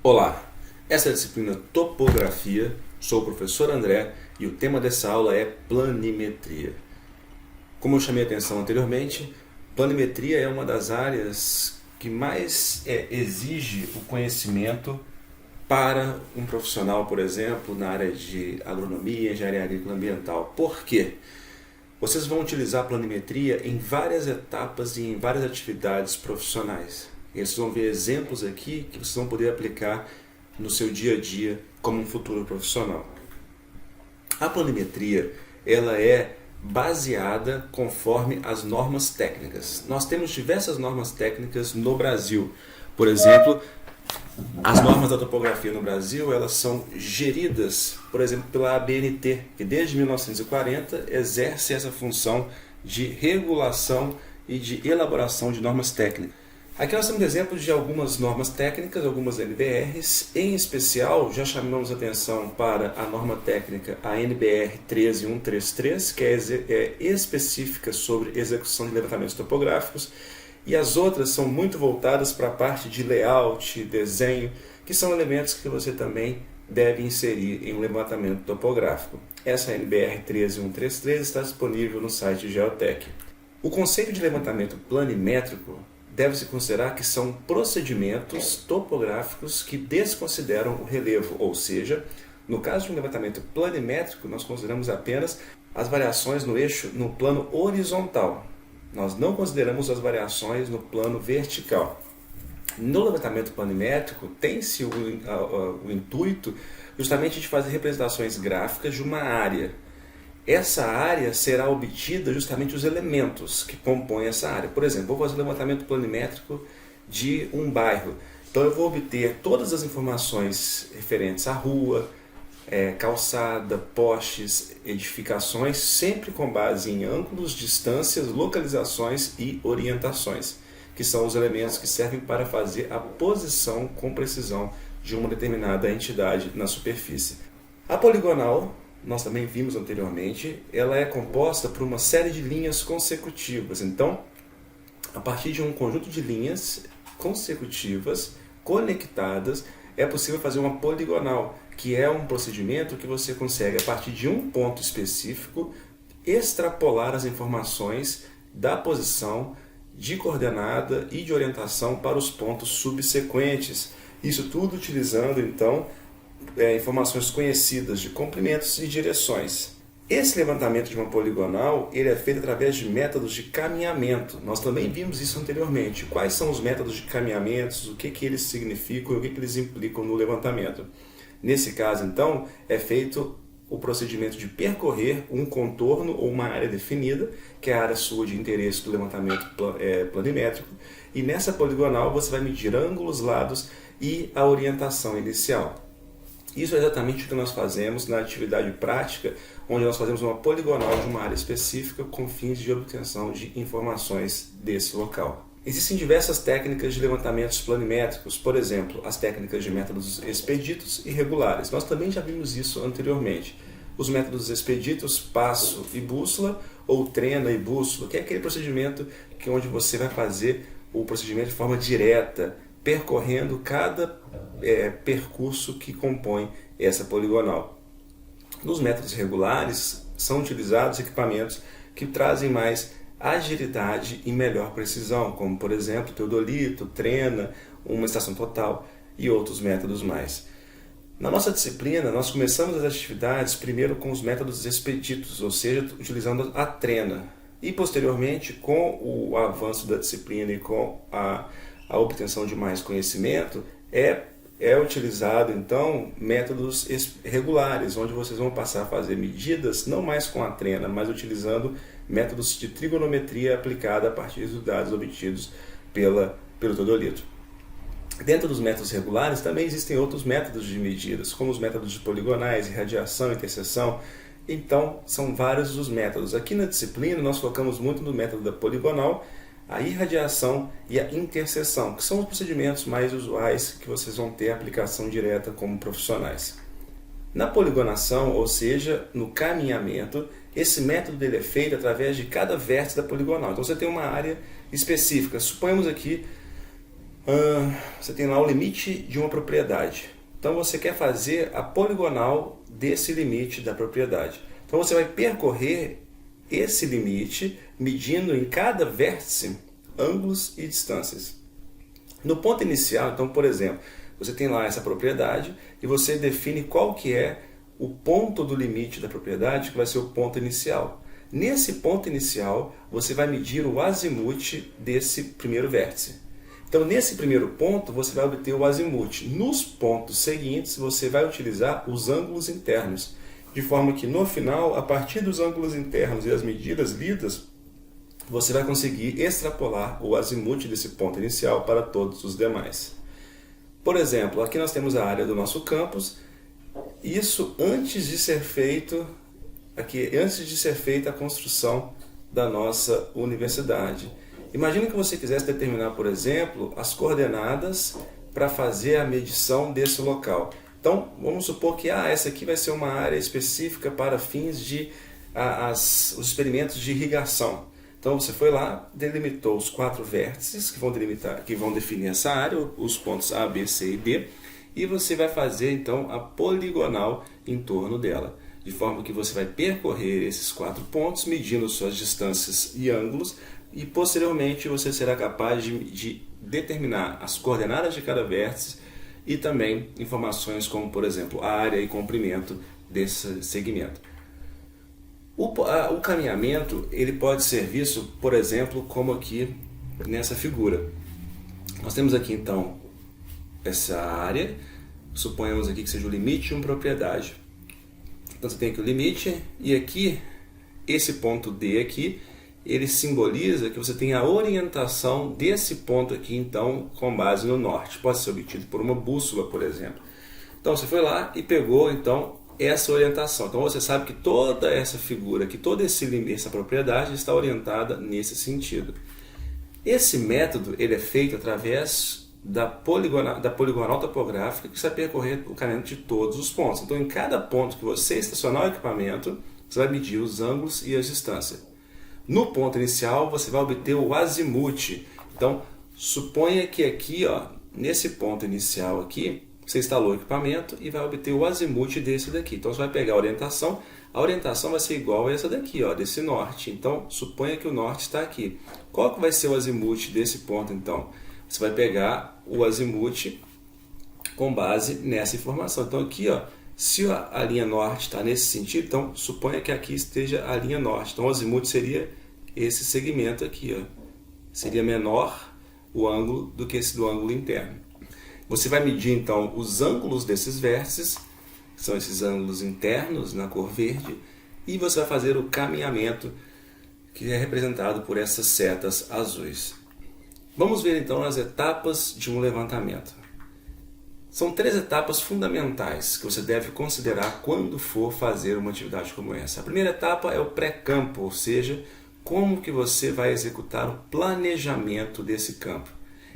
Olá, essa é a disciplina Topografia, sou o professor André e o tema dessa aula é planimetria. Como eu chamei a atenção anteriormente, planimetria é uma das áreas que mais exige o conhecimento para um profissional, por exemplo, na área de agronomia, engenharia agrícola e ambiental. Por quê? Vocês vão utilizar a planimetria em várias etapas e em várias atividades profissionais. E vocês vão ver exemplos aqui que vocês vão poder aplicar no seu dia a dia como um futuro profissional. A planimetria, ela é baseada conforme as normas técnicas. Nós temos diversas normas técnicas no Brasil. Por exemplo, as normas da topografia no Brasil, elas são geridas, por exemplo, pela ABNT, que desde 1940 exerce essa função de regulação e de elaboração de normas técnicas. Aqui nós temos exemplos de algumas normas técnicas, algumas NBRs. Em especial, já chamamos atenção para a norma técnica, a NBR 13133, que é específica sobre execução de levantamentos topográficos. E as outras são muito voltadas para a parte de layout, desenho, que são elementos que você também deve inserir em um levantamento topográfico. Essa NBR 13133 está disponível no site Geotech. O conceito de levantamento planimétrico deve-se considerar que são procedimentos topográficos que desconsideram o relevo, ou seja, no caso de um levantamento planimétrico, nós consideramos apenas as variações no eixo no plano horizontal. Nós não consideramos as variações no plano vertical. No levantamento planimétrico, tem-se o intuito justamente de fazer representações gráficas de uma área. Essa área será obtida justamente os elementos que compõem essa área. Por exemplo, vou fazer um levantamento planimétrico de um bairro. Então eu vou obter todas as informações referentes à rua, calçada, postes, edificações, sempre com base em ângulos, distâncias, localizações e orientações, que são os elementos que servem para fazer a posição com precisão de uma determinada entidade na superfície. A poligonal, nós também vimos anteriormente, ela é composta por uma série de linhas consecutivas. Então, a partir de um conjunto de linhas consecutivas, conectadas, é possível fazer uma poligonal, que é um procedimento que você consegue, a partir de um ponto específico, extrapolar as informações da posição, de coordenada e de orientação para os pontos subsequentes. Isso tudo utilizando, então, informações conhecidas de comprimentos e direções. Esse levantamento de uma poligonal ele é feito através de métodos de caminhamento. Nós também vimos isso anteriormente. Quais são os métodos de caminhamentos, o que eles significam e o que eles implicam no levantamento. Nesse caso, então, é feito o procedimento de percorrer um contorno ou uma área definida, que é a área sua de interesse do levantamento planimétrico, e nessa poligonal você vai medir ângulos, lados e a orientação inicial. Isso é exatamente o que nós fazemos na atividade prática, onde nós fazemos uma poligonal de uma área específica com fins de obtenção de informações desse local. Existem diversas técnicas de levantamentos planimétricos, por exemplo, as técnicas de métodos expeditos e regulares. Nós também já vimos isso anteriormente. Os métodos expeditos, passo e bússola, ou trena e bússola, que é aquele procedimento onde você vai fazer o procedimento de forma direta, percorrendo cada percurso que compõe essa poligonal. Nos métodos regulares, são utilizados equipamentos que trazem mais agilidade e melhor precisão, como por exemplo teodolito, trena, uma estação total e outros métodos mais. Na nossa disciplina, nós começamos as atividades primeiro com os métodos expeditos, ou seja, utilizando a trena, e posteriormente, com o avanço da disciplina e com a obtenção de mais conhecimento, é utilizado então métodos regulares, onde vocês vão passar a fazer medidas não mais com a trena, mas utilizando métodos de trigonometria aplicada a partir dos dados obtidos pelo teodolito. Dentro dos métodos regulares também existem outros métodos de medidas, como os métodos de poligonais, irradiação, interseção. Então, são vários os métodos. Aqui na disciplina nós focamos muito no método da poligonal, a irradiação e a interseção, que são os procedimentos mais usuais que vocês vão ter aplicação direta como profissionais. Na poligonação, ou seja, no caminhamento, esse método dele é feito através de cada vértice da poligonal. Então você tem uma área específica. Suponhamos aqui Você tem lá o limite de uma propriedade. Então você quer fazer a poligonal desse limite da propriedade. Então você vai percorrer esse limite medindo em cada vértice ângulos e distâncias. No ponto inicial, então, por exemplo, você tem lá essa propriedade e você define qual que é o ponto do limite da propriedade, que vai ser o ponto inicial. Nesse ponto inicial, você vai medir o azimute desse primeiro vértice. Então, nesse primeiro ponto, você vai obter o azimute. Nos pontos seguintes, você vai utilizar os ângulos internos, de forma que, no final, a partir dos ângulos internos e as medidas lidas, você vai conseguir extrapolar o azimute desse ponto inicial para todos os demais. Por exemplo, aqui nós temos a área do nosso campus. Isso antes de ser feita a construção da nossa universidade. Imagine que você quisesse determinar, por exemplo, as coordenadas para fazer a medição desse local. Então, vamos supor que essa aqui vai ser uma área específica para fins de os experimentos de irrigação. Então, você foi lá, delimitou os 4 vértices que vão definir essa área, os pontos A, B, C e D, e você vai fazer, então, a poligonal em torno dela, de forma que você vai percorrer esses 4 pontos, medindo suas distâncias e ângulos, e posteriormente você será capaz de determinar as coordenadas de cada vértice e também informações como, por exemplo, a área e comprimento desse segmento. O caminhamento ele pode ser visto, por exemplo, como aqui nessa figura. Nós temos aqui então essa área, suponhamos aqui que seja o limite de uma propriedade. Então você tem aqui o limite e aqui, esse ponto D aqui, ele simboliza que você tem a orientação desse ponto aqui então com base no norte. Pode ser obtido por uma bússola, por exemplo. Então você foi lá e pegou então essa orientação. Então você sabe que toda essa figura, que toda essa propriedade está orientada nesse sentido. Esse método ele é feito através da poligonal topográfica que vai percorrer o caminho de todos os pontos. Então em cada ponto que você estacionar o equipamento, você vai medir os ângulos e as distâncias. No ponto inicial você vai obter o azimute. Então suponha que aqui, nesse ponto inicial aqui, você instalou o equipamento e vai obter o azimute desse daqui. Então você vai pegar a orientação vai ser igual a essa daqui, desse norte. Então suponha que o norte está aqui. Qual que vai ser o azimute desse ponto então? Você vai pegar o azimute com base nessa informação. Então aqui, se a linha norte está nesse sentido, então suponha que aqui esteja a linha norte. Então o azimute seria esse segmento aqui. Seria menor o ângulo do que esse do ângulo interno. Você vai medir então os ângulos desses vértices, que são esses ângulos internos na cor verde, e você vai fazer o caminhamento que é representado por essas setas azuis. Vamos ver então as etapas de um levantamento. São 3 etapas fundamentais que você deve considerar quando for fazer uma atividade como essa. A primeira etapa é o pré-campo, ou seja, como que você vai executar o planejamento desse campo.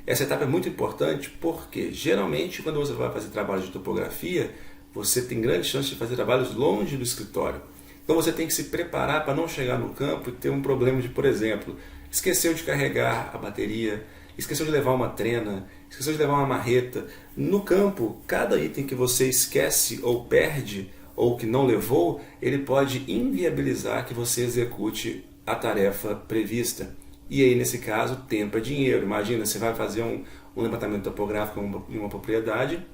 Essa etapa é muito importante porque, geralmente, quando você vai fazer trabalho de topografia, você tem grande chance de fazer trabalhos longe do escritório. Então você tem que se preparar para não chegar no campo e ter um problema de, por exemplo, esqueceu de carregar a bateria, esqueceu de levar uma trena, esqueceu de levar uma marreta. No campo, cada item que você esquece ou perde ou que não levou, ele pode inviabilizar que você execute a tarefa prevista. E aí, nesse caso, tempo é dinheiro. Imagina, você vai fazer um levantamento topográfico em uma propriedade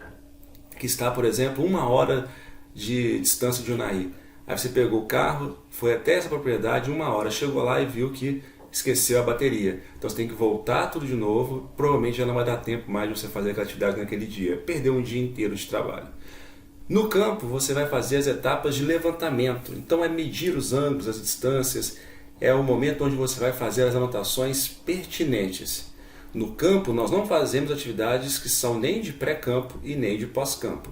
que está, por exemplo, 1 hora de distância de Unai. Aí você pegou o carro, foi até essa propriedade 1 hora, chegou lá e viu que esqueceu a bateria. Então você tem que voltar tudo de novo, provavelmente já não vai dar tempo mais de você fazer aquela atividade naquele dia. Perdeu um dia inteiro de trabalho. No campo, você vai fazer as etapas de levantamento. Então é medir os ângulos, as distâncias, é o momento onde você vai fazer as anotações pertinentes. No campo, nós não fazemos atividades que são nem de pré-campo e nem de pós-campo.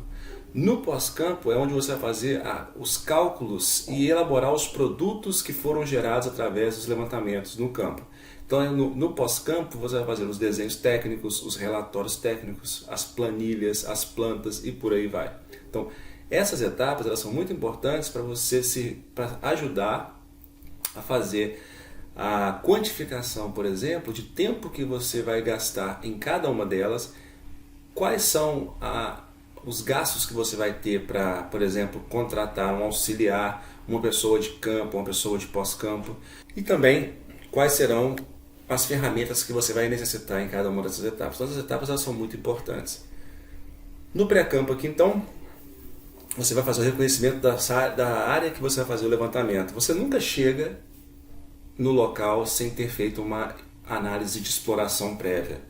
No pós-campo é onde você vai fazer os cálculos e elaborar os produtos que foram gerados através dos levantamentos no campo. Então, no pós-campo, você vai fazer os desenhos técnicos, os relatórios técnicos, as planilhas, as plantas e por aí vai. Então, essas etapas elas são muito importantes para você para ajudar a fazer a quantificação, por exemplo, de tempo que você vai gastar em cada uma delas, quais são os gastos que você vai ter para, por exemplo, contratar um auxiliar, uma pessoa de campo, uma pessoa de pós-campo, e também quais serão as ferramentas que você vai necessitar em cada uma dessas etapas. Todas as etapas elas são muito importantes. No pré-campo aqui, então, você vai fazer o reconhecimento da área que você vai fazer o levantamento. Você nunca chega no local sem ter feito uma análise de exploração prévia.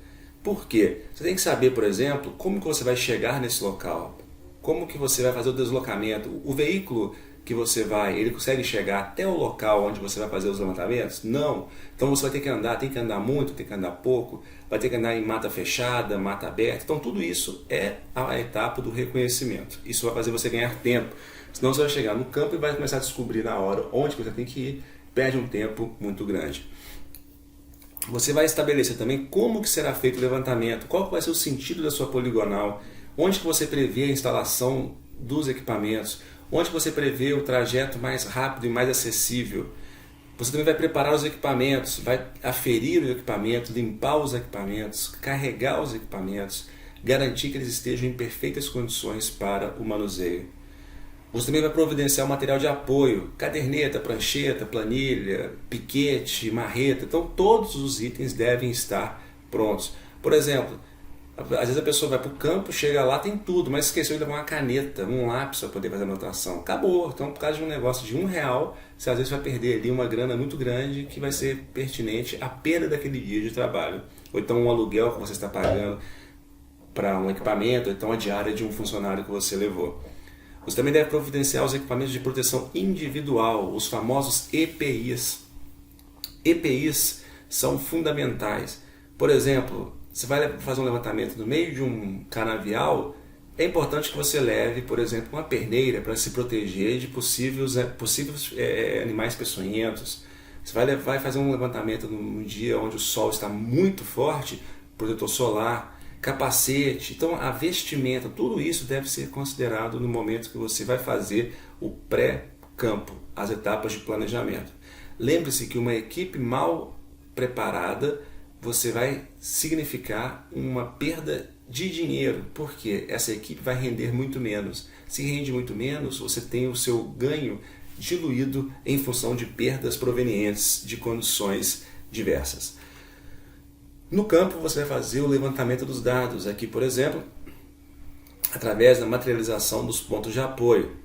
Por quê? Você tem que saber, por exemplo, como que você vai chegar nesse local, como que você vai fazer o deslocamento, o veículo que você vai, ele consegue chegar até o local onde você vai fazer os levantamentos? Não. Então você vai ter que andar, tem que andar muito, tem que andar pouco, vai ter que andar em mata fechada, mata aberta. Então tudo isso é a etapa do reconhecimento. Isso vai fazer você ganhar tempo. Senão você vai chegar no campo e vai começar a descobrir na hora onde você tem que ir, perde um tempo muito grande. Você vai estabelecer também como que será feito o levantamento, qual vai ser o sentido da sua poligonal, onde que você prevê a instalação dos equipamentos, onde você prevê o trajeto mais rápido e mais acessível. Você também vai preparar os equipamentos, vai aferir o equipamento, limpar os equipamentos, carregar os equipamentos, garantir que eles estejam em perfeitas condições para o manuseio. Você também vai providenciar o material de apoio, caderneta, prancheta, planilha, piquete, marreta. Então todos os itens devem estar prontos. Por exemplo, às vezes a pessoa vai para o campo, chega lá, tem tudo, mas esqueceu de levar uma caneta, um lápis para poder fazer a anotação. Acabou. Então, por causa de um negócio de R$1, você às vezes vai perder ali uma grana muito grande que vai ser pertinente à perda daquele dia de trabalho. Ou então um aluguel que você está pagando para um equipamento, ou então a diária de um funcionário que você levou. Você também deve providenciar os equipamentos de proteção individual, os famosos EPIs. EPIs são fundamentais. Por exemplo, você vai fazer um levantamento no meio de um canavial, é importante que você leve, por exemplo, uma perneira para se proteger de possíveis animais peçonhentos. Você vai fazer um levantamento num dia onde o sol está muito forte, protetor solar, capacete. Então a vestimenta, tudo isso deve ser considerado no momento que você vai fazer o pré-campo, as etapas de planejamento. Lembre-se que uma equipe mal preparada você vai significar uma perda de dinheiro, porque essa equipe vai render muito menos. Se rende muito menos, você tem o seu ganho diluído em função de perdas provenientes de condições diversas. No campo você vai fazer o levantamento dos dados, aqui por exemplo, através da materialização dos pontos de apoio.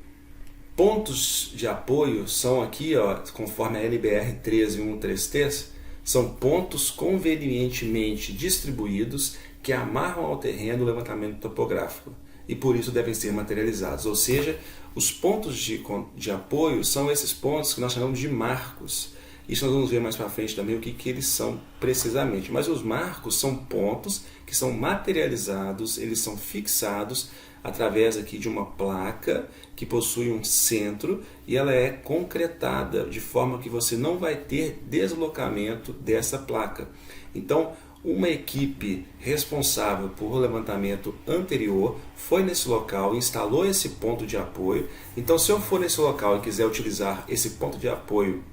Pontos de apoio são aqui, conforme a NBR 13133, são pontos convenientemente distribuídos que amarram ao terreno o levantamento topográfico e por isso devem ser materializados. Ou seja, os pontos de apoio são esses pontos que nós chamamos de marcos. Isso nós vamos ver mais para frente também o que eles são precisamente. Mas os marcos são pontos que são materializados, eles são fixados através aqui de uma placa que possui um centro e ela é concretada de forma que você não vai ter deslocamento dessa placa. Então, uma equipe responsável por levantamento anterior foi nesse local, instalou esse ponto de apoio. Então, se eu for nesse local e quiser utilizar esse ponto de apoio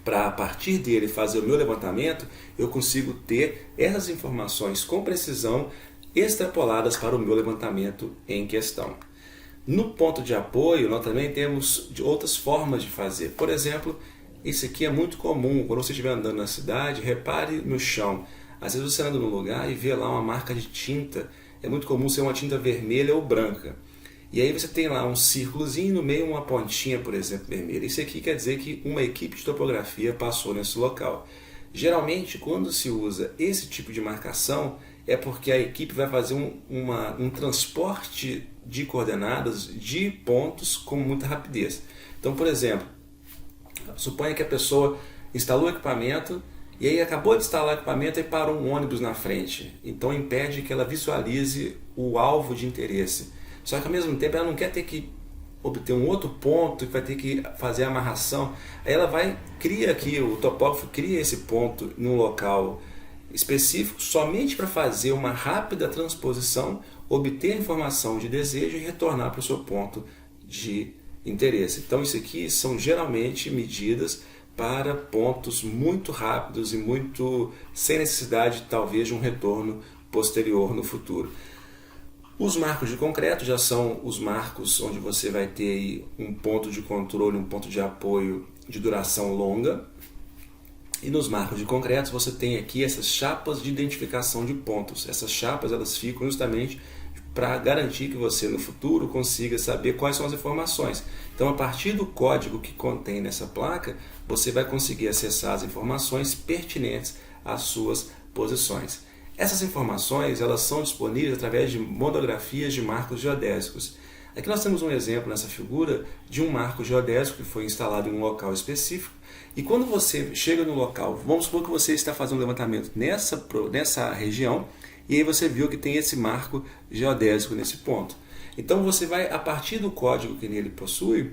para a partir dele fazer o meu levantamento, eu consigo ter essas informações com precisão extrapoladas para o meu levantamento em questão. No ponto de apoio, nós também temos outras formas de fazer. Por exemplo, isso aqui é muito comum, quando você estiver andando na cidade, repare no chão. Às vezes você anda num lugar e vê lá uma marca de tinta, é muito comum ser uma tinta vermelha ou branca. E aí você tem lá um círculozinho no meio uma pontinha, por exemplo, vermelha. Isso aqui quer dizer que uma equipe de topografia passou nesse local. Geralmente, quando se usa esse tipo de marcação, é porque a equipe vai fazer um transporte de coordenadas de pontos com muita rapidez. Então, por exemplo, suponha que a pessoa instalou o equipamento e aí acabou de instalar o equipamento e parou um ônibus na frente. Então impede que ela visualize o alvo de interesse. Só que ao mesmo tempo ela não quer ter que obter um outro ponto que vai ter que fazer a amarração. Aí ela cria aqui, o topógrafo cria esse ponto num local específico somente para fazer uma rápida transposição, obter a informação de desejo e retornar para o seu ponto de interesse. Então isso aqui são geralmente medidas para pontos muito rápidos e muito sem necessidade, talvez, de um retorno posterior no futuro. Os marcos de concreto já são os marcos onde você vai ter aí um ponto de controle, um ponto de apoio de duração longa. E nos marcos de concreto você tem aqui essas chapas de identificação de pontos. Essas chapas elas ficam justamente para garantir que você no futuro consiga saber quais são as informações. Então, a partir do código que contém nessa placa, você vai conseguir acessar as informações pertinentes às suas posições. Essas informações elas são disponíveis através de monografias de marcos geodésicos. Aqui nós temos um exemplo nessa figura de um marco geodésico que foi instalado em um local específico. E quando você chega no local, vamos supor que você está fazendo um levantamento nessa região, e aí você viu que tem esse marco geodésico nesse ponto. Então você vai, a partir do código que nele possui,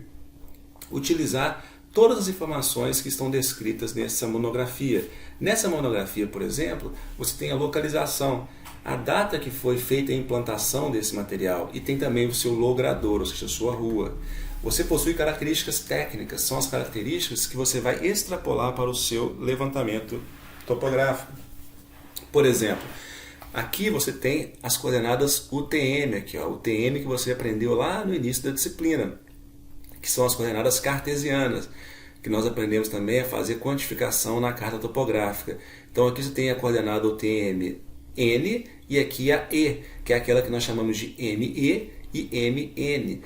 utilizar todas as informações que estão descritas nessa monografia. Nessa monografia, por exemplo, você tem a localização, a data que foi feita a implantação desse material e tem também o seu logrador, ou seja, a sua rua. Você possui características técnicas, são as características que você vai extrapolar para o seu levantamento topográfico. Por exemplo, aqui você tem as coordenadas UTM, aqui, ó, UTM que você aprendeu lá no início da disciplina, que são as coordenadas cartesianas, que nós aprendemos também a fazer quantificação na carta topográfica. Então aqui você tem a coordenada UTM N e aqui a E, que é aquela que nós chamamos de ME e MN.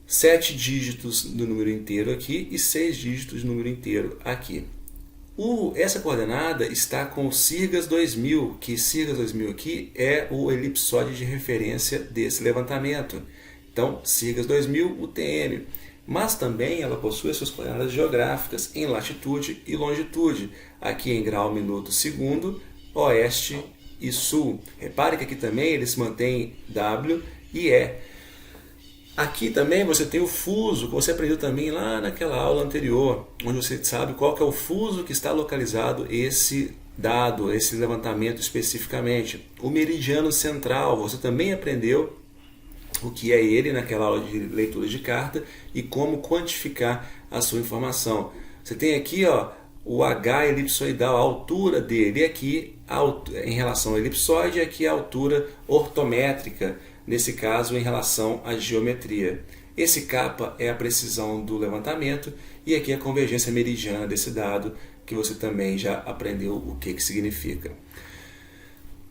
7 dígitos do número inteiro aqui e 6 dígitos do número inteiro aqui. Essa coordenada está com o Sirgas 2000, que Sirgas 2000 aqui é o elipsóide de referência desse levantamento. Então, Sirgas 2000 UTM. Mas também ela possui as suas coordenadas geográficas em latitude e longitude, aqui em grau, minuto, segundo, oeste e sul. Repare que aqui também eles mantêm W e E. Aqui também você tem o fuso, que você aprendeu também lá naquela aula anterior, onde você sabe qual que é o fuso que está localizado esse dado, esse levantamento especificamente. O meridiano central, você também aprendeu o que é ele naquela aula de leitura de carta e como quantificar a sua informação. Você tem aqui, ó, o H elipsoidal, a altura dele, e aqui em relação ao elipsoide, aqui a altura ortométrica, nesse caso em relação à geometria. Esse kappa é a precisão do levantamento e aqui a convergência meridiana desse dado, que você também já aprendeu o que significa.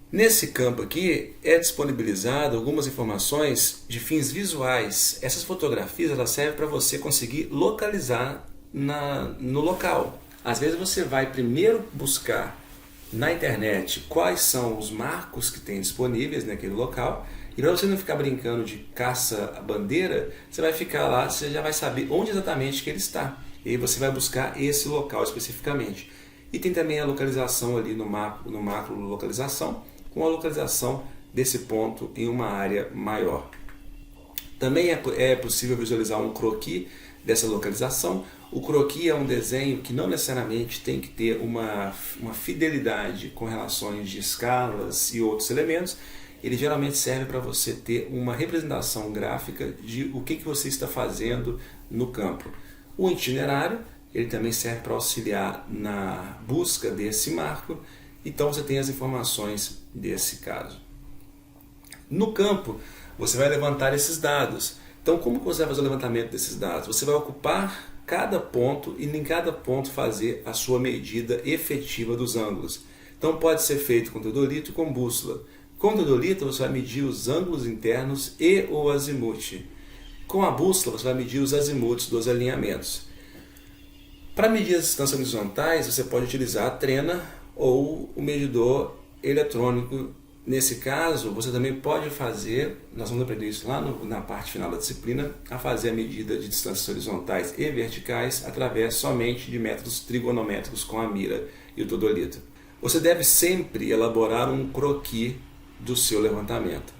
Nesse campo aqui é disponibilizado algumas informações de fins visuais. Essas fotografias elas servem para você conseguir localizar no local. Às vezes você vai primeiro buscar na internet quais são os marcos que tem disponíveis naquele local, e para você não ficar brincando de caça-bandeira, você vai ficar lá, você já vai saber onde exatamente que ele está. E aí você vai buscar esse local especificamente. E tem também a localização ali no macro localização, com a localização desse ponto em uma área maior. Também é possível visualizar um croquis dessa localização. O croquis é um desenho que não necessariamente tem que ter uma fidelidade com relações de escalas e outros elementos. Ele geralmente serve para você ter uma representação gráfica de o que você está fazendo no campo. O itinerário, ele também serve para auxiliar na busca desse marco. Então você tem as informações desse caso. No campo, você vai levantar esses dados. Então, como você vai fazer o levantamento desses dados? Você vai ocupar cada ponto e em cada ponto fazer a sua medida efetiva dos ângulos. Então, pode ser feito com teodolito e com bússola. Com teodolito, você vai medir os ângulos internos e o azimuth. Com a bússola, você vai medir os azimuths dos alinhamentos. Para medir as distâncias horizontais, você pode utilizar a trena ou o medidor eletrônico. Nesse caso, você também pode fazer, nós vamos aprender isso lá na parte final da disciplina, a fazer a medida de distâncias horizontais e verticais através somente de métodos trigonométricos com a mira e o teodolito. Você deve sempre elaborar um croquis do seu levantamento.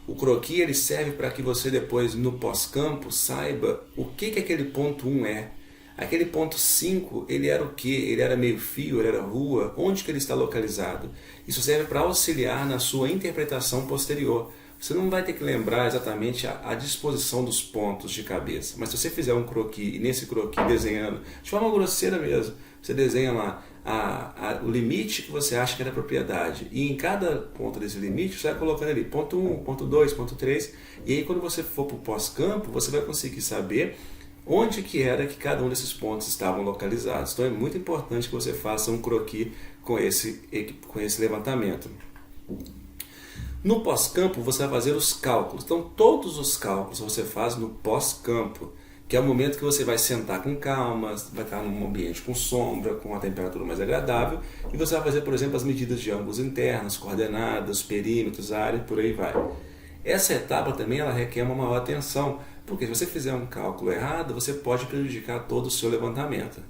O croquis ele serve para que você depois no pós-campo saiba o que aquele ponto 1 é. Aquele ponto 5, ele era o quê? Ele era meio fio, ele era rua? Onde que ele está localizado? Isso serve para auxiliar na sua interpretação posterior. você não vai ter que lembrar exatamente a disposição dos pontos de cabeça. Mas se você fizer um croquis, e nesse croquis desenhando, de forma grosseira mesmo, você desenha lá o limite que você acha que é da propriedade. E em cada ponto desse limite, você vai colocando ali ponto 1, ponto 2, ponto 3. E aí quando você for para o pós-campo, você vai conseguir saber onde que era que cada um desses pontos estavam localizados. Então é muito importante que você faça um croquis com esse levantamento. No pós-campo você vai fazer os cálculos. Então todos os cálculos você faz no pós-campo, que é o momento que você vai sentar com calma, vai estar num ambiente com sombra, com uma temperatura mais agradável, e você vai fazer, por exemplo, as medidas de ângulos internos, coordenadas, perímetros, área, por aí vai. Essa etapa também ela requer uma maior atenção, porque se você fizer um cálculo errado, você pode prejudicar todo o seu levantamento.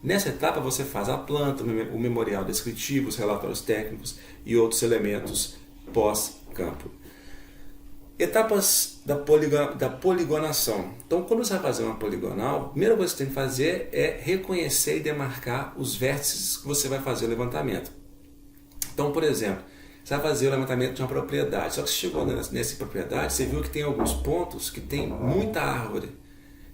Nessa etapa você faz a planta, o memorial descritivo, os relatórios técnicos e outros elementos pós-campo. Etapas da poligonação. Então, quando você vai fazer uma poligonal, a primeira coisa que você tem que fazer é reconhecer e demarcar os vértices que você vai fazer o levantamento. Então, por exemplo, você vai fazer o levantamento de uma propriedade, só que você chegou nessa propriedade, você viu que tem alguns pontos que tem muita árvore.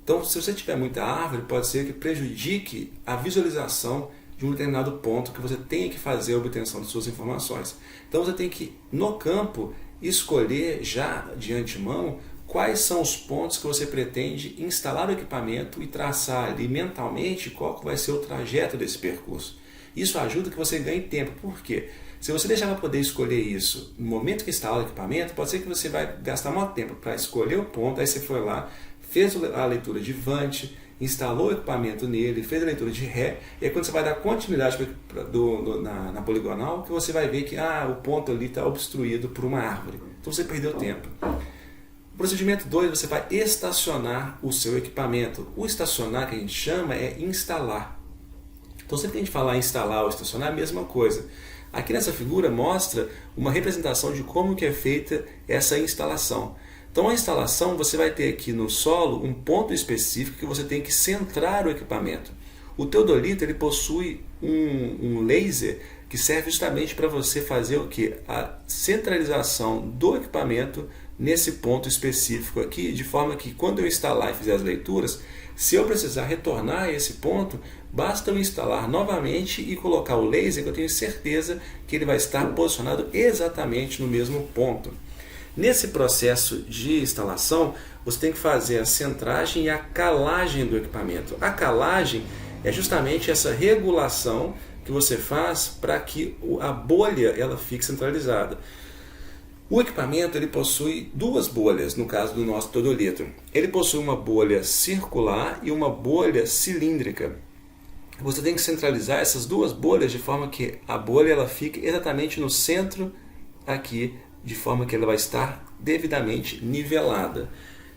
Então, se você tiver muita árvore, pode ser que prejudique a visualização de um determinado ponto que você tenha que fazer a obtenção de suas informações. Então, você tem que, no campo, escolher já de antemão quais são os pontos que você pretende instalar o equipamento e traçar ali mentalmente qual que vai ser o trajeto desse percurso. Isso ajuda que você ganhe tempo. Por quê? Se você deixar para poder escolher isso no momento que instala o equipamento, pode ser que você vai gastar maior tempo para escolher o ponto, aí você foi lá, fez a leitura de Vant, instalou o equipamento nele, fez a leitura de Ré, e aí quando você vai dar continuidade na poligonal, que você vai ver que o ponto ali está obstruído por uma árvore. Então você perdeu tempo. O procedimento 2, você vai estacionar o seu equipamento. O estacionar, que a gente chama, é instalar. Então sempre que a gente falar instalar ou estacionar, é a mesma coisa. Aqui nessa figura mostra uma representação de como que é feita essa instalação. Então a instalação, você vai ter aqui no solo um ponto específico que você tem que centrar o equipamento. O teodolito ele possui um laser que serve justamente para você fazer o quê? A centralização do equipamento nesse ponto específico aqui, de forma que quando eu instalar e fizer as leituras, se eu precisar retornar a esse ponto, basta eu instalar novamente e colocar o laser, que eu tenho certeza que ele vai estar posicionado exatamente no mesmo ponto. Nesse processo de instalação, você tem que fazer a centragem e a calagem do equipamento. A calagem é justamente essa regulação que você faz para que a bolha ela fique centralizada. O equipamento ele possui duas bolhas, no caso do nosso teodolito. Ele possui uma bolha circular e uma bolha cilíndrica. Você tem que centralizar essas duas bolhas de forma que a bolha ela fique exatamente no centro aqui, de forma que ela vai estar devidamente nivelada.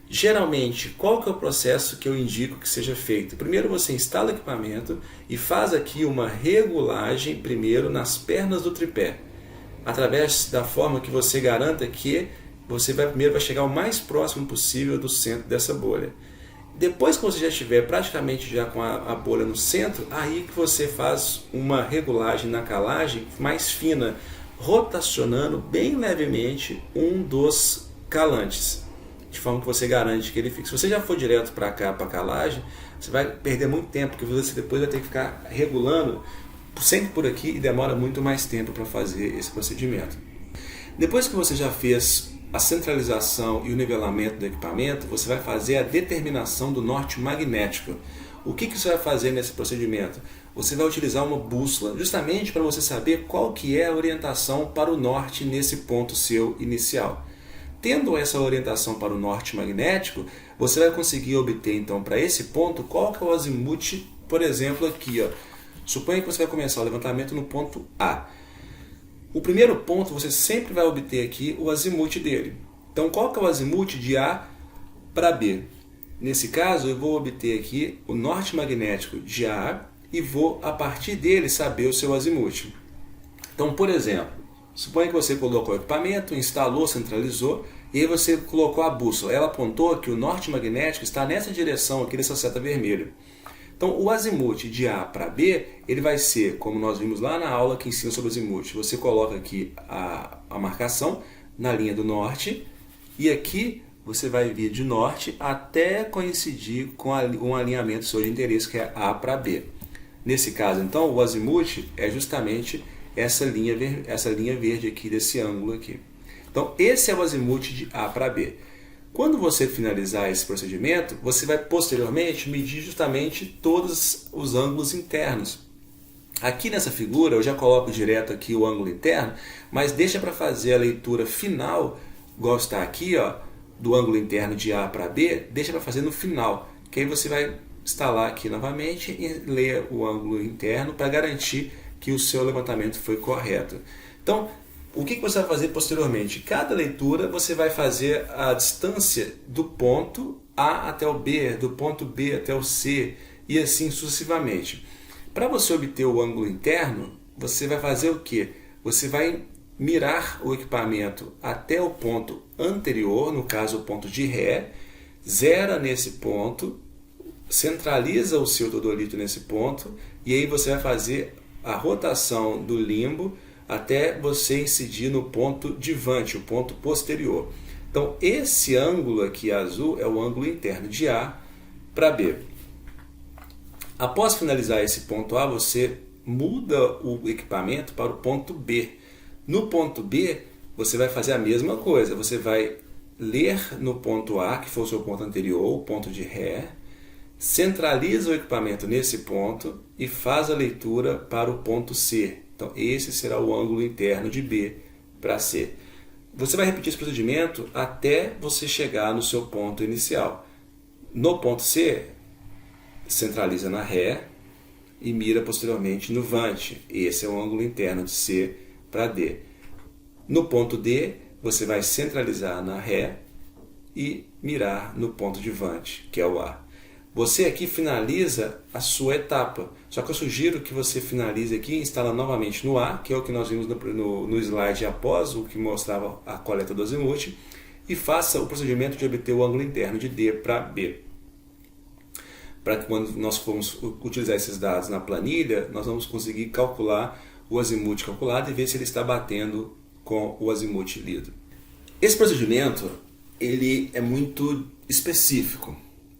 Geralmente, qual que é o processo que eu indico que seja feito? Primeiro você instala o equipamento e faz aqui uma regulagem primeiro nas pernas do tripé, através da forma que você garanta que você primeiro vai chegar o mais próximo possível do centro dessa bolha. Depois que você já estiver praticamente já com a bolha no centro, aí que você faz uma regulagem na calagem mais fina, rotacionando bem levemente um dos calantes, de forma que você garante que ele fique. Se você já for direto para cá, para a calagem, você vai perder muito tempo, porque você depois vai ter que ficar regulando sempre por aqui e demora muito mais tempo para fazer esse procedimento. Depois que você já fez a centralização e o nivelamento do equipamento, você vai fazer a determinação do norte magnético. O que você vai fazer nesse procedimento? Você vai utilizar uma bússola justamente para você saber qual que é a orientação para o norte nesse ponto seu inicial. Tendo essa orientação para o norte magnético, você vai conseguir obter então para esse ponto qual que é o azimuth, por exemplo aqui. Suponha que você vai começar o levantamento no ponto A. O primeiro ponto você sempre vai obter aqui o azimuth dele. Então qual que é o azimuth de A para B? Nesse caso eu vou obter aqui o norte magnético de A e vou a partir dele saber o seu azimuth. Então por exemplo, suponha que você colocou o equipamento, instalou, centralizou e aí você colocou a bússola. Ela apontou que o norte magnético está nessa direção aqui dessa seta vermelha. Então o azimuth de A para B, ele vai ser, como nós vimos lá na aula que ensina sobre azimuth, você coloca aqui a marcação na linha do norte E aqui você vai vir de norte até coincidir com um alinhamento seu de interesse, que é A para B. Nesse caso, então, o azimuth é justamente essa linha verde aqui, desse ângulo aqui. Então, esse é o azimuth de A para B. Quando você finalizar esse procedimento, você vai posteriormente medir justamente todos os ângulos internos. Aqui nessa figura eu já coloco direto aqui o ângulo interno, mas deixa para fazer a leitura final, igual está aqui, ó, do ângulo interno de A para B, deixa para fazer no final, que aí você vai instalar aqui novamente e ler o ângulo interno para garantir que o seu levantamento foi correto. Então, o que você vai fazer posteriormente? Cada leitura você vai fazer a distância do ponto A até o B, do ponto B até o C e assim sucessivamente. Para você obter o ângulo interno, você vai fazer o quê? Você vai mirar o equipamento até o ponto anterior, no caso o ponto de Ré, zera nesse ponto, centraliza o seu teodolito nesse ponto e aí você vai fazer a rotação do limbo até você incidir no ponto divante, o ponto posterior. Então esse ângulo aqui azul é o ângulo interno de A para B. Após finalizar esse ponto A, você muda o equipamento para o ponto B. No ponto B, você vai fazer a mesma coisa. Você vai ler no ponto A, que foi o seu ponto anterior, o ponto de Ré, centraliza o equipamento nesse ponto e faz a leitura para o ponto C. Então, esse será o ângulo interno de B para C. Você vai repetir esse procedimento até você chegar no seu ponto inicial. No ponto C, centraliza na Ré e mira posteriormente no vante. Esse é o ângulo interno de C para D. No ponto D, você vai centralizar na Ré e mirar no ponto de vante, que é o A. Você aqui finaliza a sua etapa, só que eu sugiro que você finalize aqui e instala novamente no A, que é o que nós vimos no slide após, o que mostrava a coleta do azimuth, e faça o procedimento de obter o ângulo interno de D para B. Para que quando nós formos utilizar esses dados na planilha, nós vamos conseguir calcular o azimuth calculado e ver se ele está batendo com o azimuth lido. Esse procedimento ele é muito específico.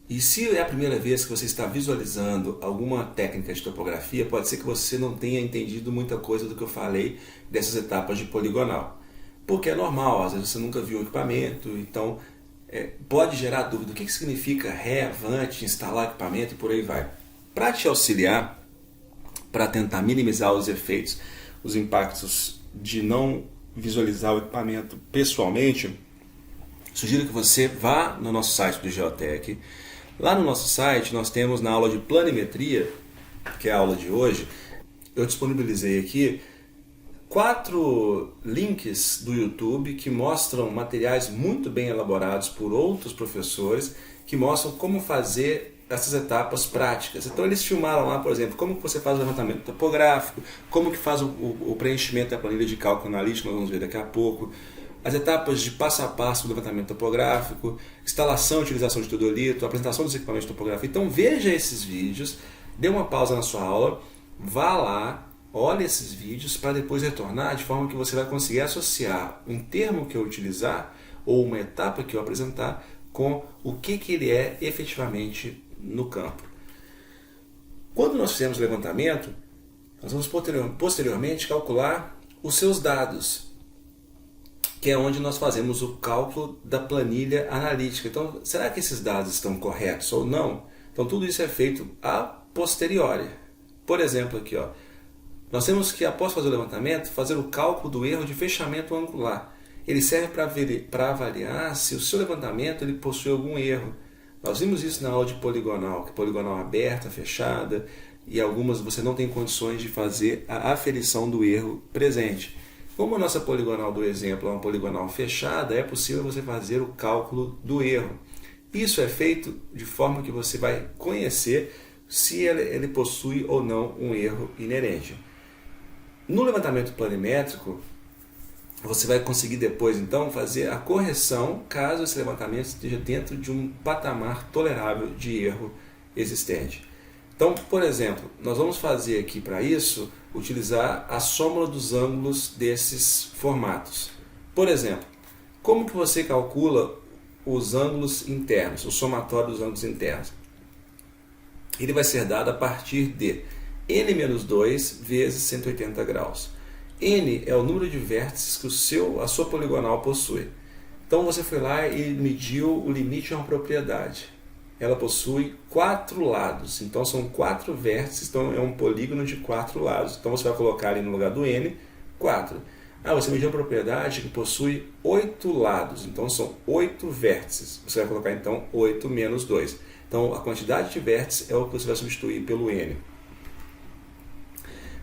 E se é a primeira vez que você está visualizando alguma técnica de topografia, pode ser que você não tenha entendido muita coisa do que eu falei dessas etapas de poligonal. Porque é normal, às vezes você nunca viu o equipamento, então pode gerar dúvida. O que significa Ré, vante, instalar equipamento e por aí vai. Para te auxiliar, para tentar minimizar os efeitos, os impactos de não visualizar o equipamento pessoalmente, sugiro que você vá no nosso site do Geotech. Lá no nosso site nós temos na aula de planimetria, que é a aula de hoje, eu disponibilizei aqui 4 links do YouTube que mostram materiais muito bem elaborados por outros professores que mostram como fazer essas etapas práticas. Então eles filmaram lá, por exemplo, como que você faz o levantamento topográfico, como que faz o preenchimento da planilha de cálculo analítico, nós vamos ver daqui a pouco, as etapas de passo a passo do levantamento topográfico, instalação e utilização de teodolito, apresentação dos equipamentos topográficos. Então veja esses vídeos, dê uma pausa na sua aula, vá lá, olhe esses vídeos para depois retornar, de forma que você vai conseguir associar um termo que eu utilizar ou uma etapa que eu apresentar com o que ele é efetivamente no campo. Quando nós fizemos o levantamento, nós vamos posteriormente calcular os seus dados, que é onde nós fazemos o cálculo da planilha analítica. Então, será que esses dados estão corretos ou não? Então, tudo isso é feito a posteriori. Por exemplo, aqui, ó, nós temos que, após fazer o levantamento, fazer o cálculo do erro de fechamento angular. Ele serve para avaliar se o seu levantamento ele possui algum erro. Nós vimos isso na aula de poligonal, que poligonal aberta, fechada, e algumas você não tem condições de fazer a aferição do erro presente. Como a nossa poligonal do exemplo é uma poligonal fechada, é possível você fazer o cálculo do erro. Isso é feito de forma que você vai conhecer se ele possui ou não um erro inerente. No levantamento planimétrico, você vai conseguir depois então fazer a correção caso esse levantamento esteja dentro de um patamar tolerável de erro existente. Então, por exemplo, nós vamos fazer aqui para isso, utilizar a soma dos ângulos desses formatos. Por exemplo, Como que você calcula os ângulos internos, o somatório dos ângulos internos? Ele vai ser dado a partir de n-2 vezes 180 graus. N é o número de vértices que a sua poligonal possui. Então você foi lá e mediu o limite de uma propriedade. Ela possui 4 lados, então são 4 vértices, então é um polígono de 4 lados. Então você vai colocar ali no lugar do N, 4. Você mediu uma propriedade que possui 8 lados, então são 8 vértices. Você vai colocar então 8 menos 2. Então a quantidade de vértices é o que você vai substituir pelo N.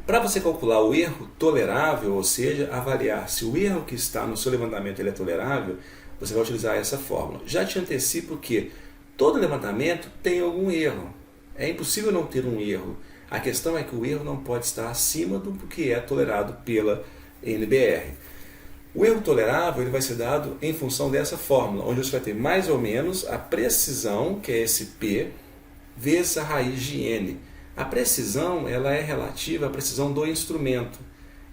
Para você calcular o erro tolerável, ou seja, avaliar se o erro que está no seu levantamento ele é tolerável, você vai utilizar essa fórmula. Já te antecipo que todo levantamento tem algum erro. É impossível não ter um erro. A questão é que o erro não pode estar acima do que é tolerado pela NBR. O erro tolerável ele vai ser dado em função dessa fórmula, onde você vai ter mais ou menos a precisão, que é esse P, vezes a raiz de N. A precisão ela é relativa à precisão do instrumento.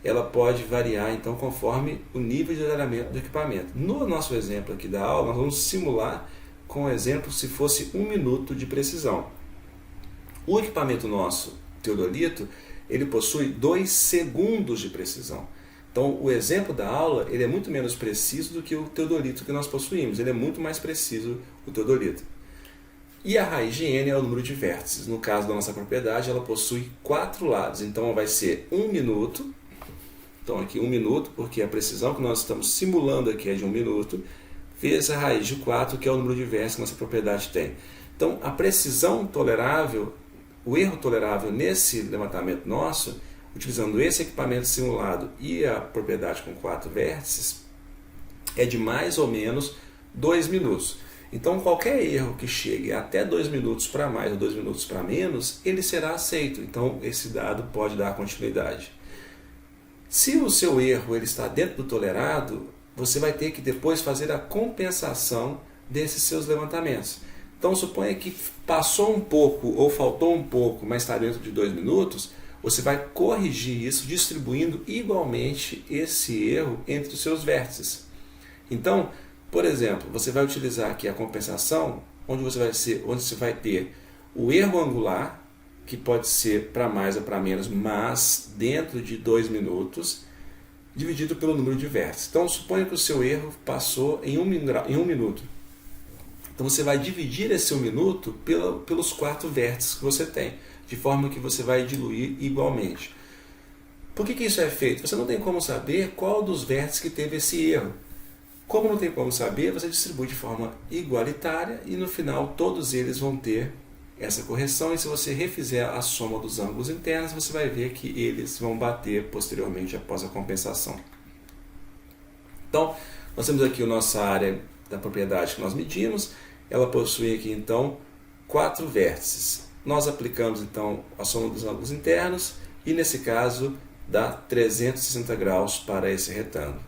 Ela pode variar então conforme o nível de detalhamento do equipamento. No nosso exemplo aqui da aula, nós vamos simular com o exemplo se fosse 1 minuto de precisão. O equipamento nosso, teodolito, ele possui 2 segundos de precisão. Então, o exemplo da aula ele é muito menos preciso do que o teodolito que nós possuímos. Ele é muito mais preciso, o teodolito. E a raiz de N é o número de vértices. No caso da nossa propriedade, ela possui 4 lados. Então, vai ser 1 minuto. Então, aqui 1 minuto, porque a precisão que nós estamos simulando aqui é de 1 minuto, vezes a raiz de 4, que é o número de vértices que a nossa propriedade tem. Então, a precisão tolerável, o erro tolerável nesse levantamento nosso, utilizando esse equipamento simulado e a propriedade com 4 vértices, é de mais ou menos 2 minutos. Então, qualquer erro que chegue até 2 minutos para mais ou 2 minutos para menos, ele será aceito. Então, esse dado pode dar continuidade. Se o seu erro ele está dentro do tolerado, você vai ter que depois fazer a compensação desses seus levantamentos. Então, suponha que passou um pouco ou faltou um pouco, mas está dentro de 2 minutos, você vai corrigir isso distribuindo igualmente esse erro entre os seus vértices. Então, por exemplo, você vai utilizar aqui a compensação, onde você vai ter o erro angular, que pode ser para mais ou para menos, mas dentro de 2 minutos, dividido pelo número de vértices. Então, suponha que o seu erro passou em 1 minuto. Então, você vai dividir esse 1 minuto pelos 4 vértices que você tem, de forma que você vai diluir igualmente. Por que isso é feito? Você não tem como saber qual dos vértices que teve esse erro. Como não tem como saber, você distribui de forma igualitária e no final todos eles vão ter essa correção, e se você refizer a soma dos ângulos internos, você vai ver que eles vão bater posteriormente após a compensação. Então, nós temos aqui a nossa área da propriedade que nós medimos, ela possui aqui então 4 vértices. Nós aplicamos então a soma dos ângulos internos e nesse caso dá 360 graus para esse retângulo.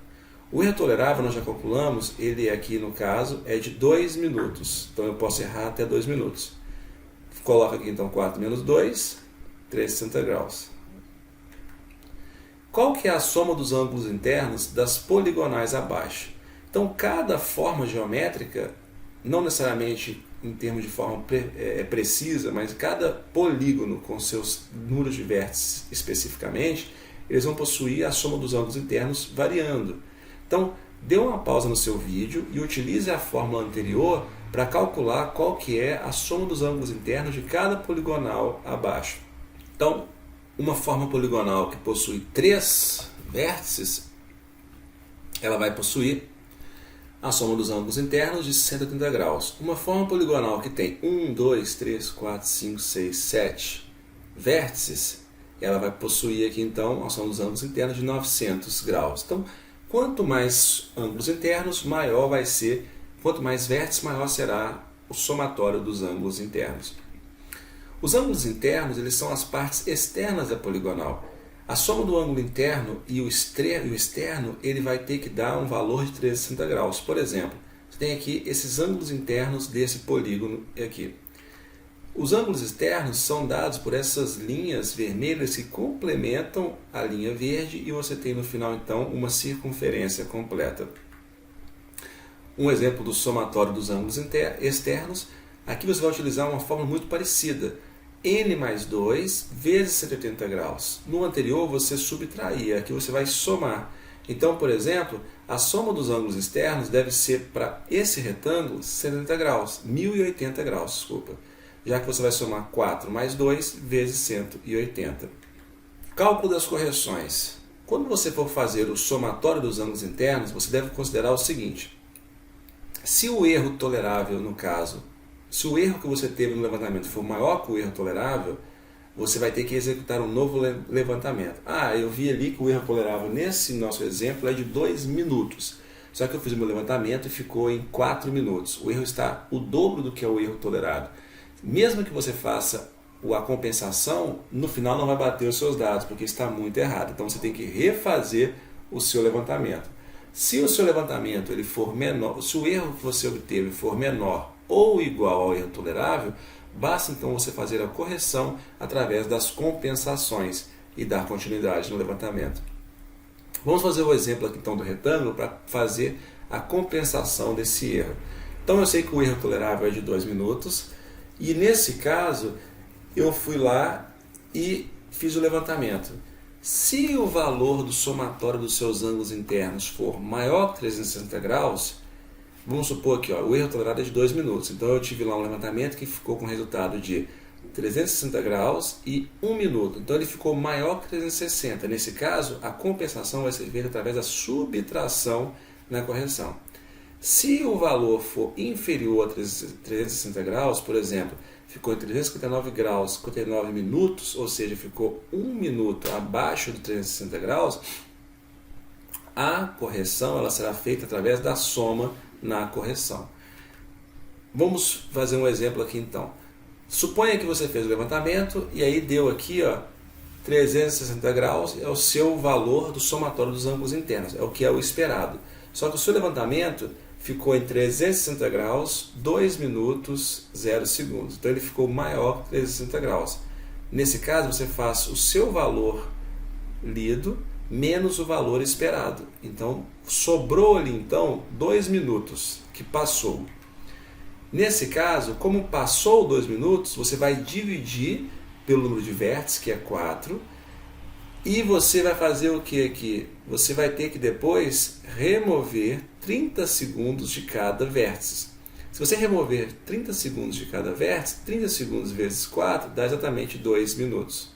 O erro tolerável nós já calculamos, ele aqui no caso é de 2 minutos, então eu posso errar até 2 minutos. Coloca aqui então 4 menos 2, 360 graus. Qual que é a soma dos ângulos internos das poligonais abaixo? Então cada forma geométrica, não necessariamente em termos de forma precisa, mas cada polígono com seus números de vértices especificamente, eles vão possuir a soma dos ângulos internos variando. Então, dê uma pausa no seu vídeo e utilize a fórmula anterior para calcular qual que é a soma dos ângulos internos de cada poligonal abaixo. Então, uma forma poligonal que possui 3 vértices, ela vai possuir a soma dos ângulos internos de 180 graus. Uma forma poligonal que tem 1, 2, 3, 4, 5, 6, 7 vértices, ela vai possuir aqui então a soma dos ângulos internos de 900 graus. Então, quanto mais ângulos internos, maior vai ser, quanto mais vértices, maior será o somatório dos ângulos internos. Os ângulos internos eles são as partes externas da poligonal. A soma do ângulo interno e o externo ele vai ter que dar um valor de 360 graus. Por exemplo, você tem aqui esses ângulos internos desse polígono aqui. Os ângulos externos são dados por essas linhas vermelhas que complementam a linha verde e você tem no final então uma circunferência completa. um exemplo do somatório dos ângulos externos, aqui você vai utilizar uma fórmula muito parecida. N mais 2 vezes 180 graus. No anterior você subtraía, aqui você vai somar. Então, por exemplo, a soma dos ângulos externos deve ser para esse retângulo 180 graus, 1080 graus, desculpa. Já que você vai somar 4 mais 2 vezes 180. Cálculo das correções. Quando você for fazer o somatório dos ângulos internos, você deve considerar o seguinte. Se o erro tolerável, no caso, se o erro que você teve no levantamento for maior que o erro tolerável, você vai ter que executar um novo levantamento. Eu vi ali que o erro tolerável nesse nosso exemplo é de 2 minutos. Só que eu fiz o meu levantamento e ficou em 4 minutos. O erro está o dobro do que é o erro tolerado. Mesmo que você faça a compensação, no final não vai bater os seus dados, porque está muito errado. Então você tem que refazer o seu levantamento. Se o seu levantamento ele for menor, se o erro que você obteve for menor ou igual ao erro tolerável, basta então você fazer a correção através das compensações e dar continuidade no levantamento. Vamos fazer o exemplo aqui então do retângulo para fazer a compensação desse erro. Então eu sei que o erro tolerável é de 2 minutos e nesse caso eu fui lá e fiz o levantamento. Se o valor do somatório dos seus ângulos internos for maior que 360 graus, vamos supor que o erro tolerado é de 2 minutos. Então eu tive lá um levantamento que ficou com resultado de 360 graus e 1 minuto. Então ele ficou maior que 360. Nesse caso, a compensação vai ser feita através da subtração na correção. Se o valor for inferior a 360 graus, por exemplo, ficou em 359 graus 59 minutos, ou seja, ficou 1 minuto abaixo de 360 graus, a correção ela será feita através da soma na correção. Vamos fazer um exemplo aqui então. Suponha que você fez o levantamento e aí deu aqui 360 graus, é o seu valor do somatório dos ângulos internos, é o que é o esperado. Só que o seu levantamento ficou em 360 graus, 2 minutos, 0 segundos. Então ele ficou maior que 360 graus. Nesse caso você faz o seu valor lido menos o valor esperado. Então sobrou ali então 2 minutos que passou. Nesse caso, como passou 2 minutos, você vai dividir pelo número de vértices, que é 4, e você vai fazer o que aqui? Você vai ter que depois remover 30 segundos de cada vértice. Se você remover 30 segundos de cada vértice, 30 segundos vezes 4 dá exatamente 2 minutos.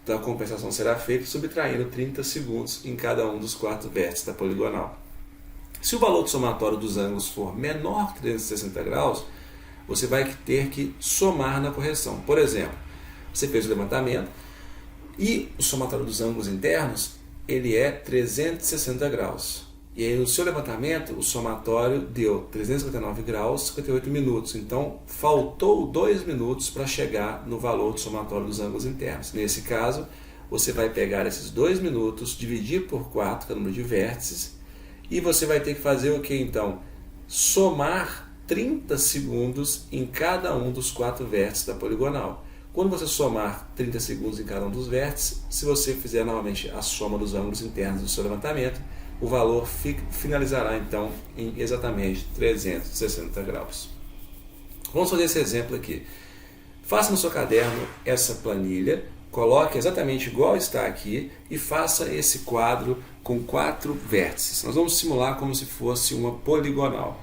Então a compensação será feita subtraindo 30 segundos em cada um dos 4 vértices da poligonal. Se o valor do somatório dos ângulos for menor que 360 graus, você vai ter que somar na correção. Por exemplo, você fez o levantamento e o somatório dos ângulos internos ele é 360 graus. E aí no seu levantamento o somatório deu 359 graus 58 minutos. Então faltou 2 minutos para chegar no valor do somatório dos ângulos internos. Nesse caso, você vai pegar esses 2 minutos, dividir por 4, que é o número de vértices, e você vai ter que fazer o que então? Somar 30 segundos em cada um dos 4 vértices da poligonal. Quando você somar 30 segundos em cada um dos vértices, se você fizer novamente a soma dos ângulos internos do seu levantamento, o valor finalizará então em exatamente 360 graus. Vamos fazer esse exemplo aqui. Faça no seu caderno essa planilha, coloque exatamente igual está aqui e faça esse quadro com 4 vértices. Nós vamos simular como se fosse uma poligonal.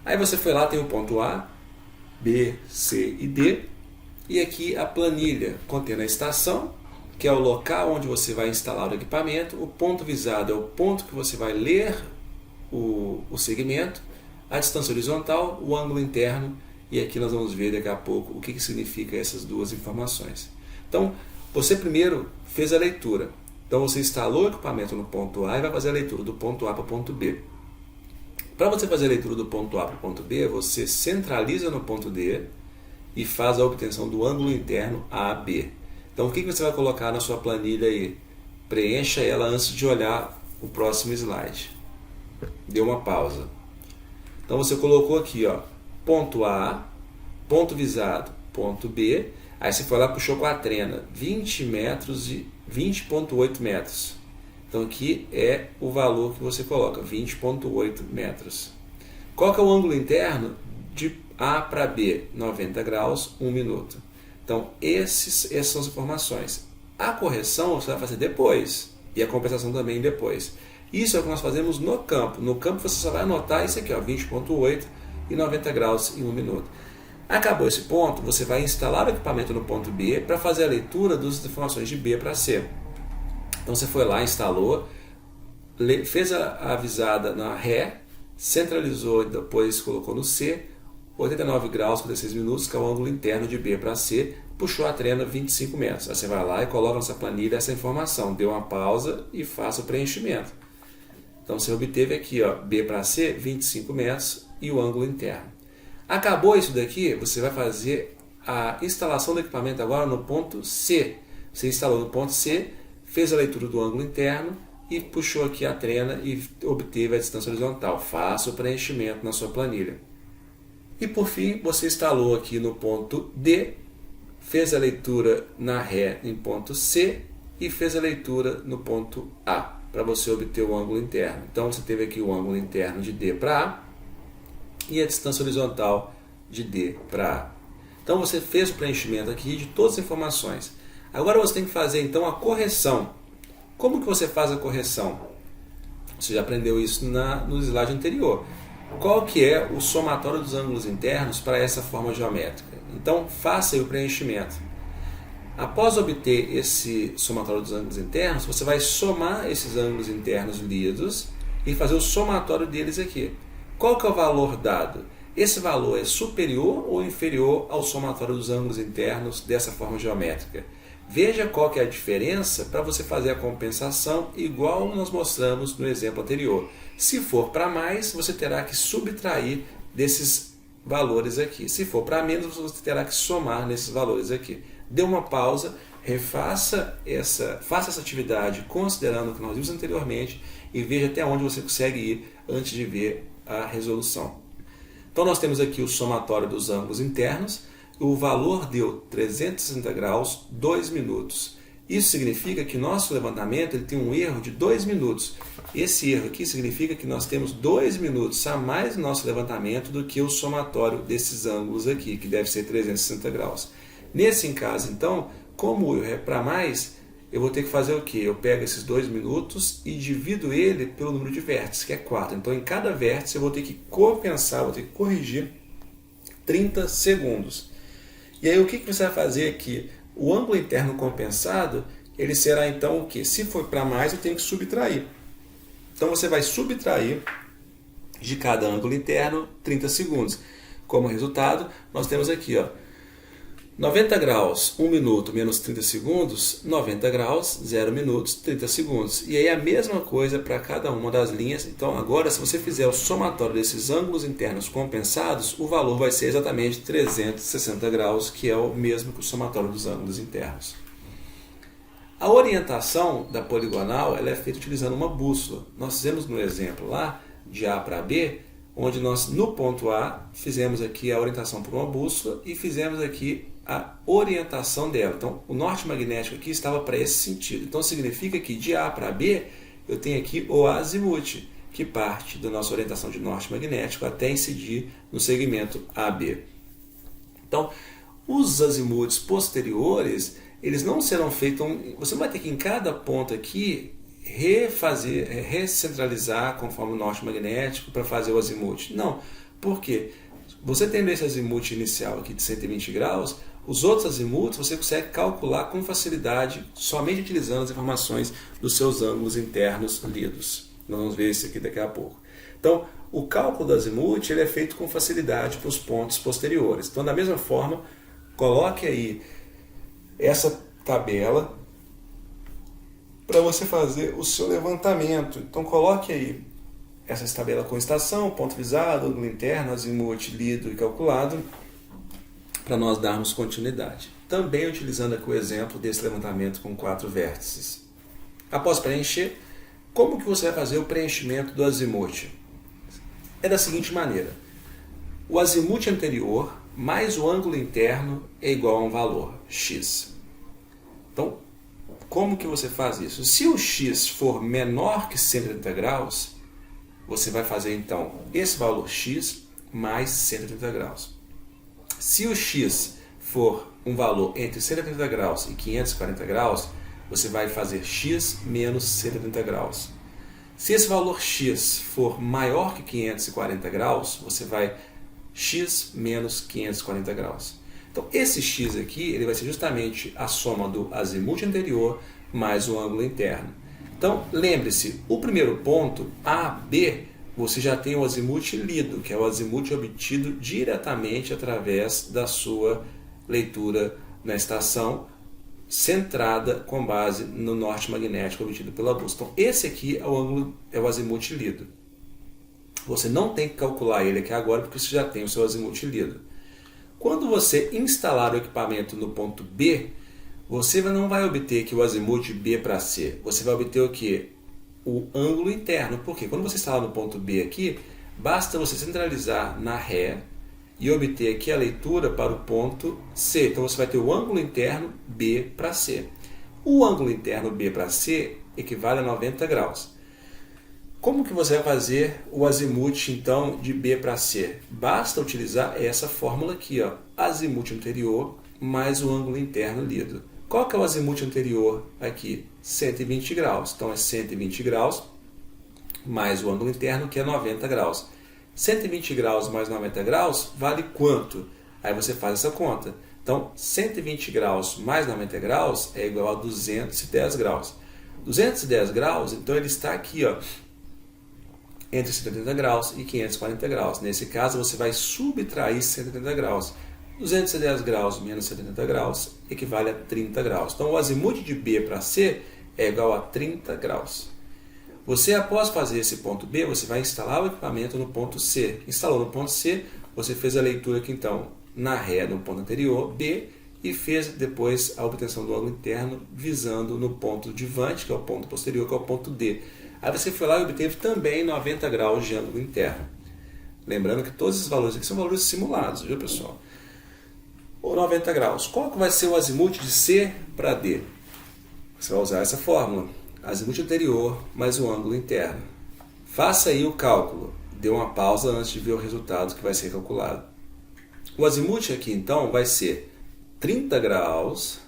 Aí você foi lá, tem o ponto A, B, C e D. E aqui a planilha contendo a estação, que é o local onde você vai instalar o equipamento. O ponto visado é o ponto que você vai ler o segmento, a distância horizontal, o ângulo interno, e aqui nós vamos ver daqui a pouco o que significa essas duas informações. Então, você primeiro fez a leitura. Então você instalou o equipamento no ponto A e vai fazer a leitura do ponto A para o ponto B. Para você fazer a leitura do ponto A para o ponto B, você centraliza no ponto D e faz a obtenção do ângulo interno AB. Então o que você vai colocar na sua planilha aí? Preencha ela antes de olhar o próximo slide. Dê uma pausa. Então você colocou aqui, ponto A, ponto visado, ponto B. Aí você foi lá e puxou com a trena, 20 metros e 20,8 metros. Então aqui é o valor que você coloca, 20,8 metros. Qual que é o ângulo interno de A para B? 90 graus, 1 minuto. Então, essas são as informações. A correção você vai fazer depois, e a compensação também depois. Isso é o que nós fazemos no campo. No campo você só vai anotar isso aqui, ó, 20.8 e 90 graus em 1 minuto. Acabou esse ponto, você vai instalar o equipamento no ponto B para fazer a leitura das informações de B para C. Então você foi lá, instalou, fez a avisada na Ré, centralizou e depois colocou no C, 89 graus, 56 minutos, que é o ângulo interno de B para C, puxou a trena 25 metros. Aí você vai lá e coloca nessa planilha essa informação, deu uma pausa e faça o preenchimento. Então você obteve aqui, ó, B para C, 25 metros e o ângulo interno. Acabou isso daqui, você vai fazer a instalação do equipamento agora no ponto C. Você instalou no ponto C, fez a leitura do ângulo interno e puxou aqui a trena e obteve a distância horizontal. Faça o preenchimento na sua planilha. E por fim, você instalou aqui no ponto D, fez a leitura na Ré em ponto C e fez a leitura no ponto A, para você obter o ângulo interno. Então você teve aqui o ângulo interno de D para A e a distância horizontal de D para A. Então você fez o preenchimento aqui de todas as informações. Agora você tem que fazer então a correção. Como que você faz a correção? Você já aprendeu isso no slide anterior. Qual que é o somatório dos ângulos internos para essa forma geométrica? Então faça aí o preenchimento. Após obter esse somatório dos ângulos internos, você vai somar esses ângulos internos lidos e fazer o somatório deles aqui. Qual que é o valor dado? Esse valor é superior ou inferior ao somatório dos ângulos internos dessa forma geométrica? Veja qual que é a diferença para você fazer a compensação igual nós mostramos no exemplo anterior. Se for para mais, você terá que subtrair desses valores aqui. Se for para menos, você terá que somar nesses valores aqui. Dê uma pausa, faça essa atividade considerando o que nós vimos anteriormente e veja até onde você consegue ir antes de ver a resolução. Então nós temos aqui o somatório dos ângulos internos, o valor deu 360 graus, 2 minutos. Isso significa que nosso levantamento ele tem um erro de 2 minutos. Esse erro aqui significa que nós temos 2 minutos a mais no nosso levantamento do que o somatório desses ângulos aqui, que deve ser 360 graus. Nesse caso, então, como o erro é para mais, eu vou ter que fazer o quê? Eu pego esses 2 minutos e divido ele pelo número de vértices, que é 4. Então, em cada vértice, eu vou ter que compensar, vou ter que corrigir 30 segundos. E aí, o que você vai fazer aqui? O ângulo interno compensado, ele será então o quê? Se for para mais, eu tenho que subtrair. Então, você vai subtrair de cada ângulo interno 30 segundos. Como resultado, nós temos aqui, ó, 90 graus, 1 minuto menos 30 segundos, 90 graus, 0 minutos, 30 segundos. E aí a mesma coisa para cada uma das linhas. Então agora, se você fizer o somatório desses ângulos internos compensados, o valor vai ser exatamente 360 graus, que é o mesmo que o somatório dos ângulos internos. A orientação da poligonal ela é feita utilizando uma bússola. Nós fizemos no exemplo lá, de A para B, onde nós no ponto A fizemos aqui a orientação por uma bússola e fizemos aqui a orientação dela. Então, o norte magnético aqui estava para esse sentido. Então, significa que de A para B, eu tenho aqui o azimuth, que parte da nossa orientação de norte magnético até incidir no segmento AB. Então, os azimuths posteriores, eles não serão feitos... Você vai ter que, em cada ponto aqui, recentralizar conforme o norte magnético para fazer o azimuth. Não. Por quê? Você tendo esse azimuth inicial aqui de 120 graus, os outros azimuths você consegue calcular com facilidade somente utilizando as informações dos seus ângulos internos lidos. Nós vamos ver isso aqui daqui a pouco. Então, o cálculo do azimuth ele é feito com facilidade para os pontos posteriores. Então, da mesma forma, coloque aí essa tabela para você fazer o seu levantamento. Então, coloque aí essa tabela com estação, ponto visado, ângulo interno, azimuth lido e calculado, para nós darmos continuidade. Também utilizando aqui o exemplo desse levantamento com 4 vértices. Após preencher, como que você vai fazer o preenchimento do azimuth? É da seguinte maneira. O azimuth anterior mais o ângulo interno é igual a um valor, x. Então, como que você faz isso? Se o x for menor que 180 graus, você vai fazer então esse valor x mais 180 graus. Se o x for um valor entre 180 graus e 540 graus, você vai fazer x menos 180 graus. Se esse valor x for maior que 540 graus, você vai x menos 540 graus. Então esse x aqui ele vai ser justamente a soma do azimuth anterior mais o ângulo interno. Então lembre-se, o primeiro ponto, AB, você já tem o azimuth lido, que é o azimuth obtido diretamente através da sua leitura na estação, centrada com base no norte magnético obtido pela bússola. Então esse aqui é o ângulo, é o azimuth lido. Você não tem que calcular ele aqui agora, porque você já tem o seu azimuth lido. Quando você instalar o equipamento no ponto B, você não vai obter aqui o azimuth B para C. Você vai obter o que? O ângulo interno. Por quê? Quando você instalar no ponto B aqui, basta você centralizar na ré e obter aqui a leitura para o ponto C. Então você vai ter o ângulo interno B para C. O ângulo interno B para C equivale a 90 graus. Como que você vai fazer o azimuth então de B para C? Basta utilizar essa fórmula aqui, ó, azimuth anterior mais o ângulo interno lido. Qual que é o azimuth anterior aqui? 120 graus. Então é 120 graus mais o ângulo interno, que é 90 graus. 120 graus mais 90 graus vale quanto? Aí você faz essa conta. Então 120 graus mais 90 graus é igual a 210 graus. 210 graus, então ele está aqui, ó, entre 180 graus e 540 graus. Nesse caso, você vai subtrair 180 graus. 210 graus menos 70 graus equivale a 30 graus. Então, o azimuth de B para C é igual a 30 graus. Você, após fazer esse ponto B, você vai instalar o equipamento no ponto C. Instalou no ponto C, você fez a leitura aqui, então, na ré no ponto anterior, B, e fez depois a obtenção do ângulo interno, visando no ponto divante, que é o ponto posterior, que é o ponto D. Aí você foi lá e obteve também 90 graus de ângulo interno. Lembrando que todos esses valores aqui são valores simulados, viu, pessoal? Ou 90 graus. Qual que vai ser o azimuth de C para D? Você vai usar essa fórmula. Azimuth anterior mais o ângulo interno. Faça aí o cálculo. Dê uma pausa antes de ver o resultado que vai ser calculado. O azimuth aqui, então, vai ser 30 graus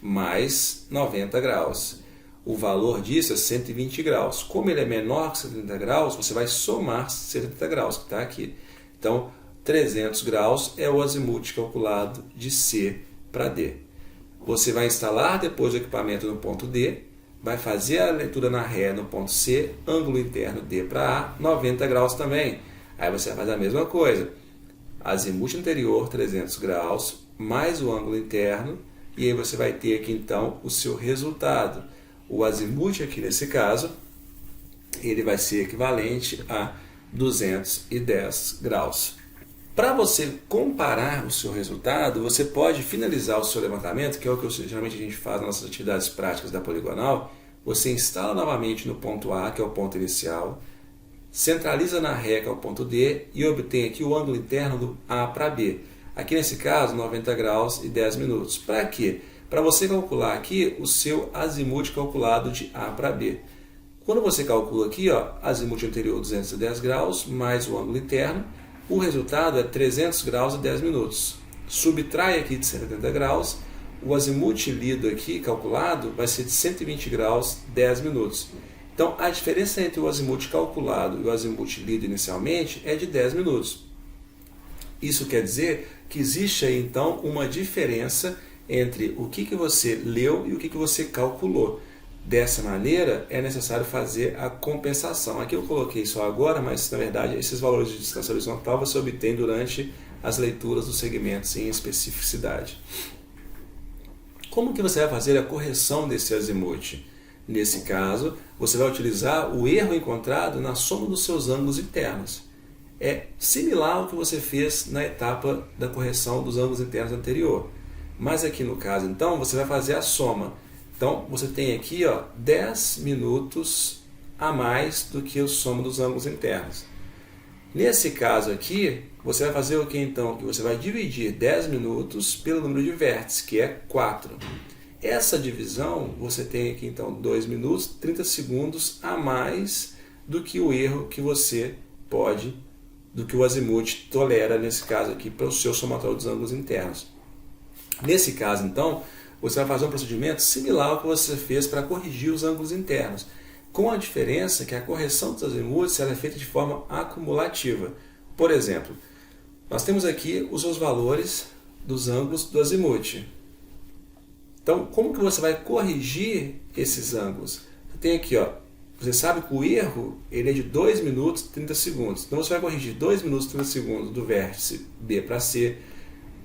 mais 90 graus. O valor disso é 120 graus. Como ele é menor que 70 graus, você vai somar 70 graus, que está aqui. Então, 300 graus é o azimuth calculado de C para D. Você vai instalar depois o equipamento no ponto D, vai fazer a leitura na ré no ponto C, ângulo interno D para A, 90 graus também. Aí você vai fazer a mesma coisa. Azimuth anterior, 300 graus, mais o ângulo interno, e aí você vai ter aqui então o seu resultado. O azimuth aqui nesse caso, ele vai ser equivalente a 210 graus. Para você comparar o seu resultado, você pode finalizar o seu levantamento, que é o que geralmente a gente faz nas nossas atividades práticas da poligonal. Você instala novamente no ponto A, que é o ponto inicial, centraliza na ré, que é o ponto D, e obtém aqui o ângulo interno do A para B. Aqui nesse caso, 90 graus e 10 minutos. Para quê? Para você calcular aqui o seu azimuth calculado de A para B. Quando você calcula aqui, ó, azimuth anterior 210 graus, mais o ângulo interno, o resultado é 300 graus e 10 minutos. Subtrai aqui de 180 graus, o azimuth lido aqui, calculado, vai ser de 120 graus, 10 minutos. Então, a diferença entre o azimuth calculado e o azimuth lido inicialmente é de 10 minutos. Isso quer dizer que existe aí, então, uma diferença entre o que você leu e o que você calculou. Dessa maneira, é necessário fazer a compensação. Aqui eu coloquei só agora, mas na verdade esses valores de distância horizontal você obtém durante as leituras dos segmentos em especificidade. Como que você vai fazer a correção desse azimuth? Nesse caso, você vai utilizar o erro encontrado na soma dos seus ângulos internos. É similar ao que você fez na etapa da correção dos ângulos internos anterior. Mas aqui no caso, então, você vai fazer a soma. Então, você tem aqui, ó, 10 minutos a mais do que o soma dos ângulos internos. Nesse caso aqui, você vai fazer o que então? Que você vai dividir 10 minutos pelo número de vértices, que é 4. Essa divisão, você tem aqui então 2 minutos, 30 segundos a mais do que o erro que você pode, do que o azimuth tolera, nesse caso aqui, para o seu somatório dos ângulos internos. Nesse caso, então, você vai fazer um procedimento similar ao que você fez para corrigir os ângulos internos, com a diferença que a correção dos azimuths ela é feita de forma acumulativa. Por exemplo, nós temos aqui os seus valores dos ângulos do azimuth. Então, como que você vai corrigir esses ângulos? Você tem aqui, ó, você sabe que o erro ele é de 2 minutos e 30 segundos. Então, você vai corrigir 2 minutos e 30 segundos do vértice B para C,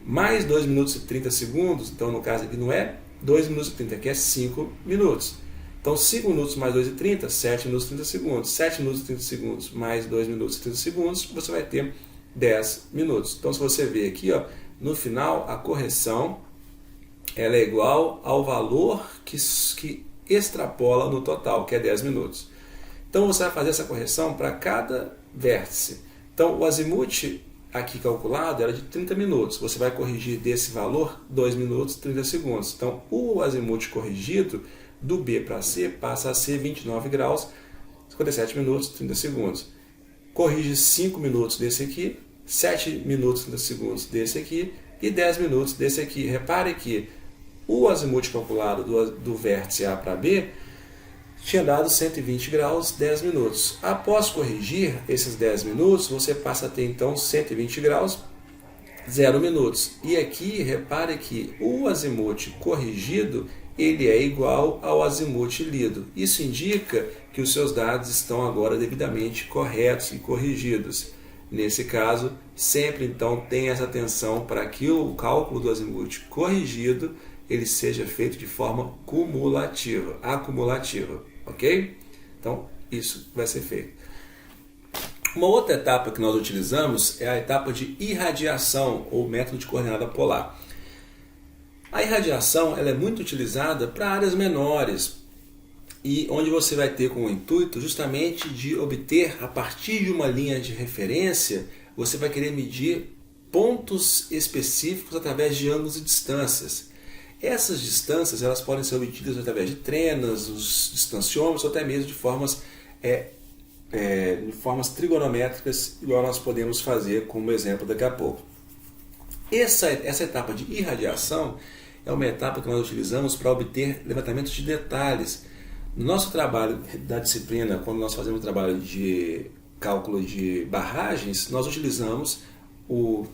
mais 2 minutos e 30 segundos. Então, no caso aqui não é 2 minutos e 30, aqui é 5 minutos. Então, 5 minutos mais 2 e 30, 7 minutos e 30 segundos. 7 minutos e 30 segundos mais 2 minutos e 30 segundos, você vai ter 10 minutos. Então, se você ver aqui, ó, no final, a correção ela é igual ao valor que extrapola no total, que é 10 minutos. Então, você vai fazer essa correção para cada vértice. Então, o azimuth aqui calculado era de 30 minutos. Você vai corrigir desse valor 2 minutos e 30 segundos. Então, o azimuth corrigido do B para C passa a ser 29 graus, 57 minutos e 30 segundos. Corrige 5 minutos desse aqui, 7 minutos e 30 segundos desse aqui e 10 minutos desse aqui. Repare que o azimuth calculado do vértice A para B tinha dado 120 graus, 10 minutos. Após corrigir esses 10 minutos, você passa a ter então 120 graus, 0 minutos. E aqui, repare que o azimuth corrigido ele é igual ao azimuth lido. Isso indica que os seus dados estão agora devidamente corretos e corrigidos. Nesse caso, sempre então tenha essa atenção para que o cálculo do azimuth corrigido ele seja feito de forma cumulativa, acumulativa, ok? Então, isso vai ser feito. Uma outra etapa que nós utilizamos é a etapa de irradiação, ou método de coordenada polar. A irradiação ela é muito utilizada para áreas menores, e onde você vai ter como intuito justamente de obter, a partir de uma linha de referência, você vai querer medir pontos específicos através de ângulos e distâncias. Essas distâncias elas podem ser obtidas através de trenas, os distanciômetros, ou até mesmo de formas trigonométricas, igual nós podemos fazer como exemplo daqui a pouco. Essa etapa de irradiação é uma etapa que nós utilizamos para obter levantamentos de detalhes. No nosso trabalho da disciplina, quando nós fazemos o trabalho de cálculo de barragens, nós utilizamos o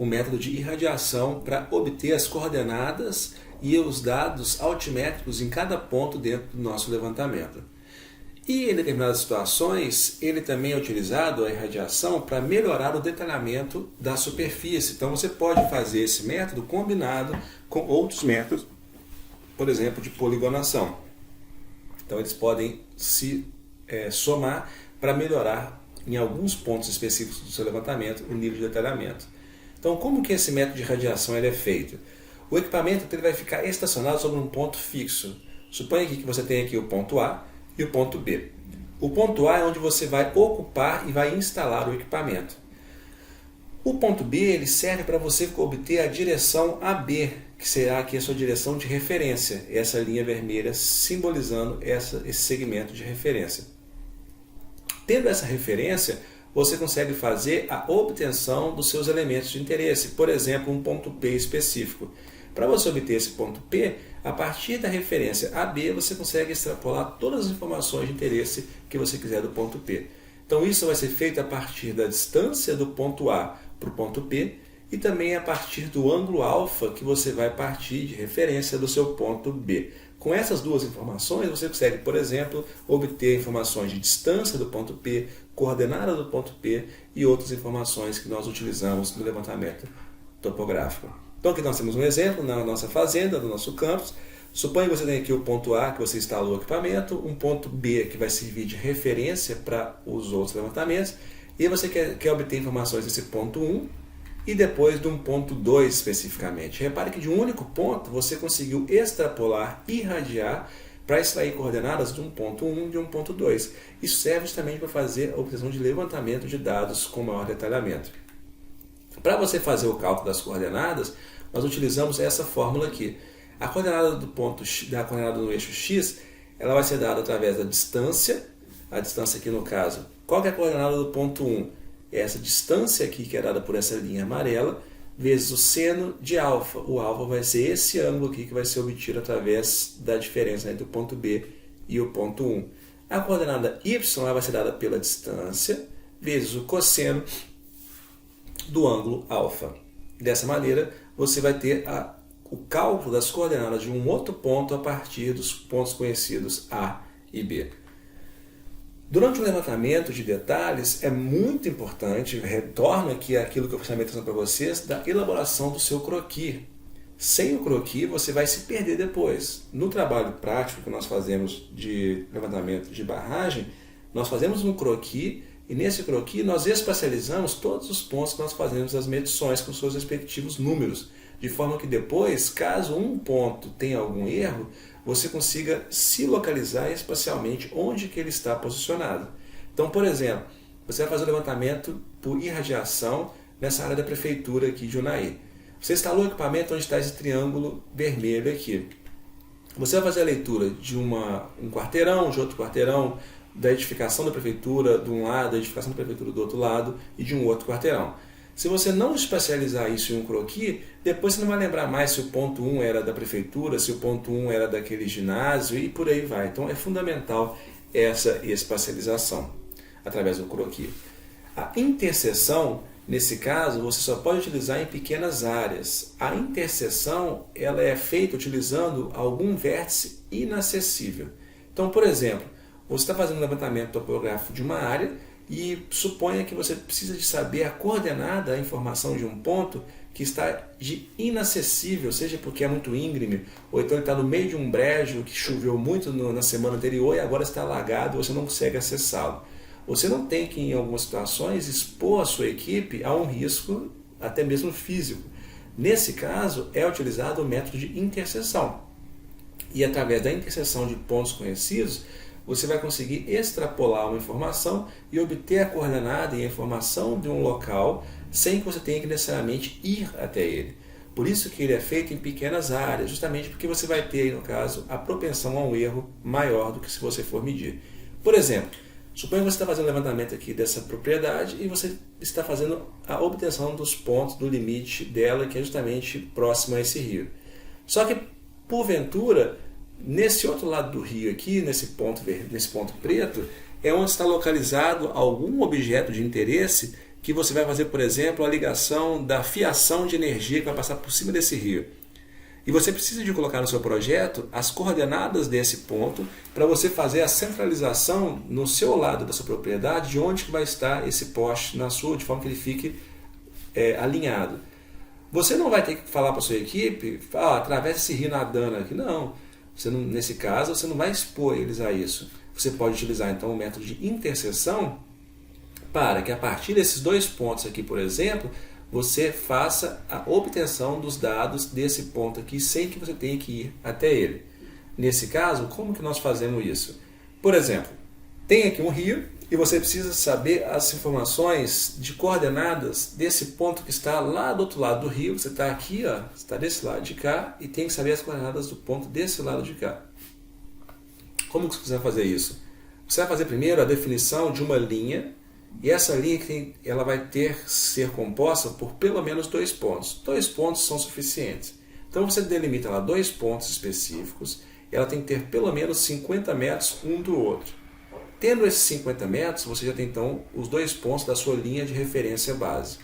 método de irradiação para obter as coordenadas e os dados altimétricos em cada ponto dentro do nosso levantamento. E em determinadas situações, ele também é utilizado, a irradiação, para melhorar o detalhamento da superfície. Então você pode fazer esse método combinado com outros métodos, por exemplo, de poligonação. Então eles podem se somar para melhorar em alguns pontos específicos do seu levantamento o nível de detalhamento. Então, como que esse método de radiação ele é feito? O equipamento ele vai ficar estacionado sobre um ponto fixo. Suponha aqui que você tem aqui o ponto A e o ponto B. O ponto A é onde você vai ocupar e vai instalar o equipamento. O ponto B ele serve para você obter a direção AB, que será aqui a sua direção de referência, essa linha vermelha simbolizando esse segmento de referência. Tendo essa referência, você consegue fazer a obtenção dos seus elementos de interesse, por exemplo, um ponto P específico. Para você obter esse ponto P, a partir da referência AB, você consegue extrapolar todas as informações de interesse que você quiser do ponto P. Então isso vai ser feito a partir da distância do ponto A para o ponto P e também a partir do ângulo alfa que você vai partir de referência do seu ponto B. Com essas duas informações, você consegue, por exemplo, obter informações de distância do ponto P, coordenada do ponto P e outras informações que nós utilizamos no levantamento topográfico. Então aqui nós temos um exemplo na nossa fazenda, no nosso campus. Suponha que você tem aqui o ponto A, que você instalou o equipamento, um ponto B que vai servir de referência para os outros levantamentos, e você quer obter informações desse ponto 1 e depois de um ponto 2 especificamente. Repare que de um único ponto você conseguiu extrapolar, irradiar, para extrair coordenadas de um ponto 1 e de um ponto 2. Isso serve justamente para fazer a obtenção de levantamento de dados com maior detalhamento. Para você fazer o cálculo das coordenadas, nós utilizamos essa fórmula aqui. A coordenada do ponto da coordenada no eixo x, ela vai ser dada através da distância a distância aqui no caso. Qual que é a coordenada do ponto 1? É essa distância aqui que é dada por essa linha amarela, vezes o seno de alfa. O alfa vai ser esse ângulo aqui que vai ser obtido através da diferença entre o ponto B e o ponto 1. A coordenada y vai ser dada pela distância, vezes o cosseno do ângulo alfa. Dessa maneira, você vai ter o cálculo das coordenadas de um outro ponto a partir dos pontos conhecidos A e B. Durante o levantamento de detalhes, é muito importante, retorno aqui àquilo que eu chamei atenção para vocês, da elaboração do seu croquis. Sem o croquis, você vai se perder depois. No trabalho prático que nós fazemos de levantamento de barragem, nós fazemos um croquis e nesse croquis nós espacializamos todos os pontos que nós fazemos as medições com seus respectivos números, de forma que depois, caso um ponto tenha algum erro, você consiga se localizar espacialmente onde que ele está posicionado. Então, por exemplo, você vai fazer o levantamento por irradiação nessa área da prefeitura aqui de Unai. Você instalou o equipamento onde está esse triângulo vermelho aqui. Você vai fazer a leitura de um quarteirão, de outro quarteirão, da edificação da prefeitura de um lado, da edificação da prefeitura do outro lado e de um outro quarteirão. Se você não especializar isso em um croquis, depois você não vai lembrar mais se o ponto 1 era da prefeitura, se o ponto 1 era daquele ginásio e por aí vai. Então é fundamental essa espacialização através do croquis. A interseção, nesse caso, você só pode utilizar em pequenas áreas. A interseção ela é feita utilizando algum vértice inacessível. Então, por exemplo, você está fazendo um levantamento topográfico de uma área e suponha que você precisa de saber a coordenada, a informação de um ponto que está de inacessível, seja porque é muito íngreme, ou então ele está no meio de um brejo que choveu muito na semana anterior e agora está alagado e você não consegue acessá-lo. Você não tem que, em algumas situações, expor a sua equipe a um risco, até mesmo físico. Nesse caso, é utilizado o método de interseção. E através da interseção de pontos conhecidos, você vai conseguir extrapolar uma informação e obter a coordenada e a informação de um local sem que você tenha que necessariamente ir até ele. Por isso que ele é feito em pequenas áreas, justamente porque você vai ter, no caso, a propensão a um erro maior do que se você for medir. Por exemplo, suponha que você está fazendo um levantamento aqui dessa propriedade e você está fazendo a obtenção dos pontos do limite dela, que é justamente próximo a esse rio. Só que, porventura, nesse outro lado do rio aqui, nesse ponto preto, é onde está localizado algum objeto de interesse que você vai fazer, por exemplo, a ligação da fiação de energia que vai passar por cima desse rio. E você precisa de colocar no seu projeto as coordenadas desse ponto para você fazer a centralização no seu lado da sua propriedade de onde que vai estar esse poste na sua, de forma que ele fique alinhado. Você não vai ter que falar para a sua equipe, atravessa esse rio nadando aqui, não. Nesse caso, você não vai expor eles a isso. Você pode utilizar então o método de interseção para que a partir desses dois pontos aqui, por exemplo, você faça a obtenção dos dados desse ponto aqui sem que você tenha que ir até ele. Nesse caso, como que nós fazemos isso? Por exemplo, tem aqui um rio e você precisa saber as informações de coordenadas desse ponto que está lá do outro lado do rio. Você está aqui, ó, você está desse lado de cá e tem que saber as coordenadas do ponto desse lado de cá. Como que você vai fazer isso? Você vai fazer primeiro a definição de uma linha e essa linha ela vai ser composta por pelo menos 2 pontos. 2 pontos são suficientes. Então você delimita lá 2 pontos específicos. Ela tem que ter pelo menos 50 metros um do outro. Tendo esses 50 metros, você já tem então os 2 pontos da sua linha de referência base.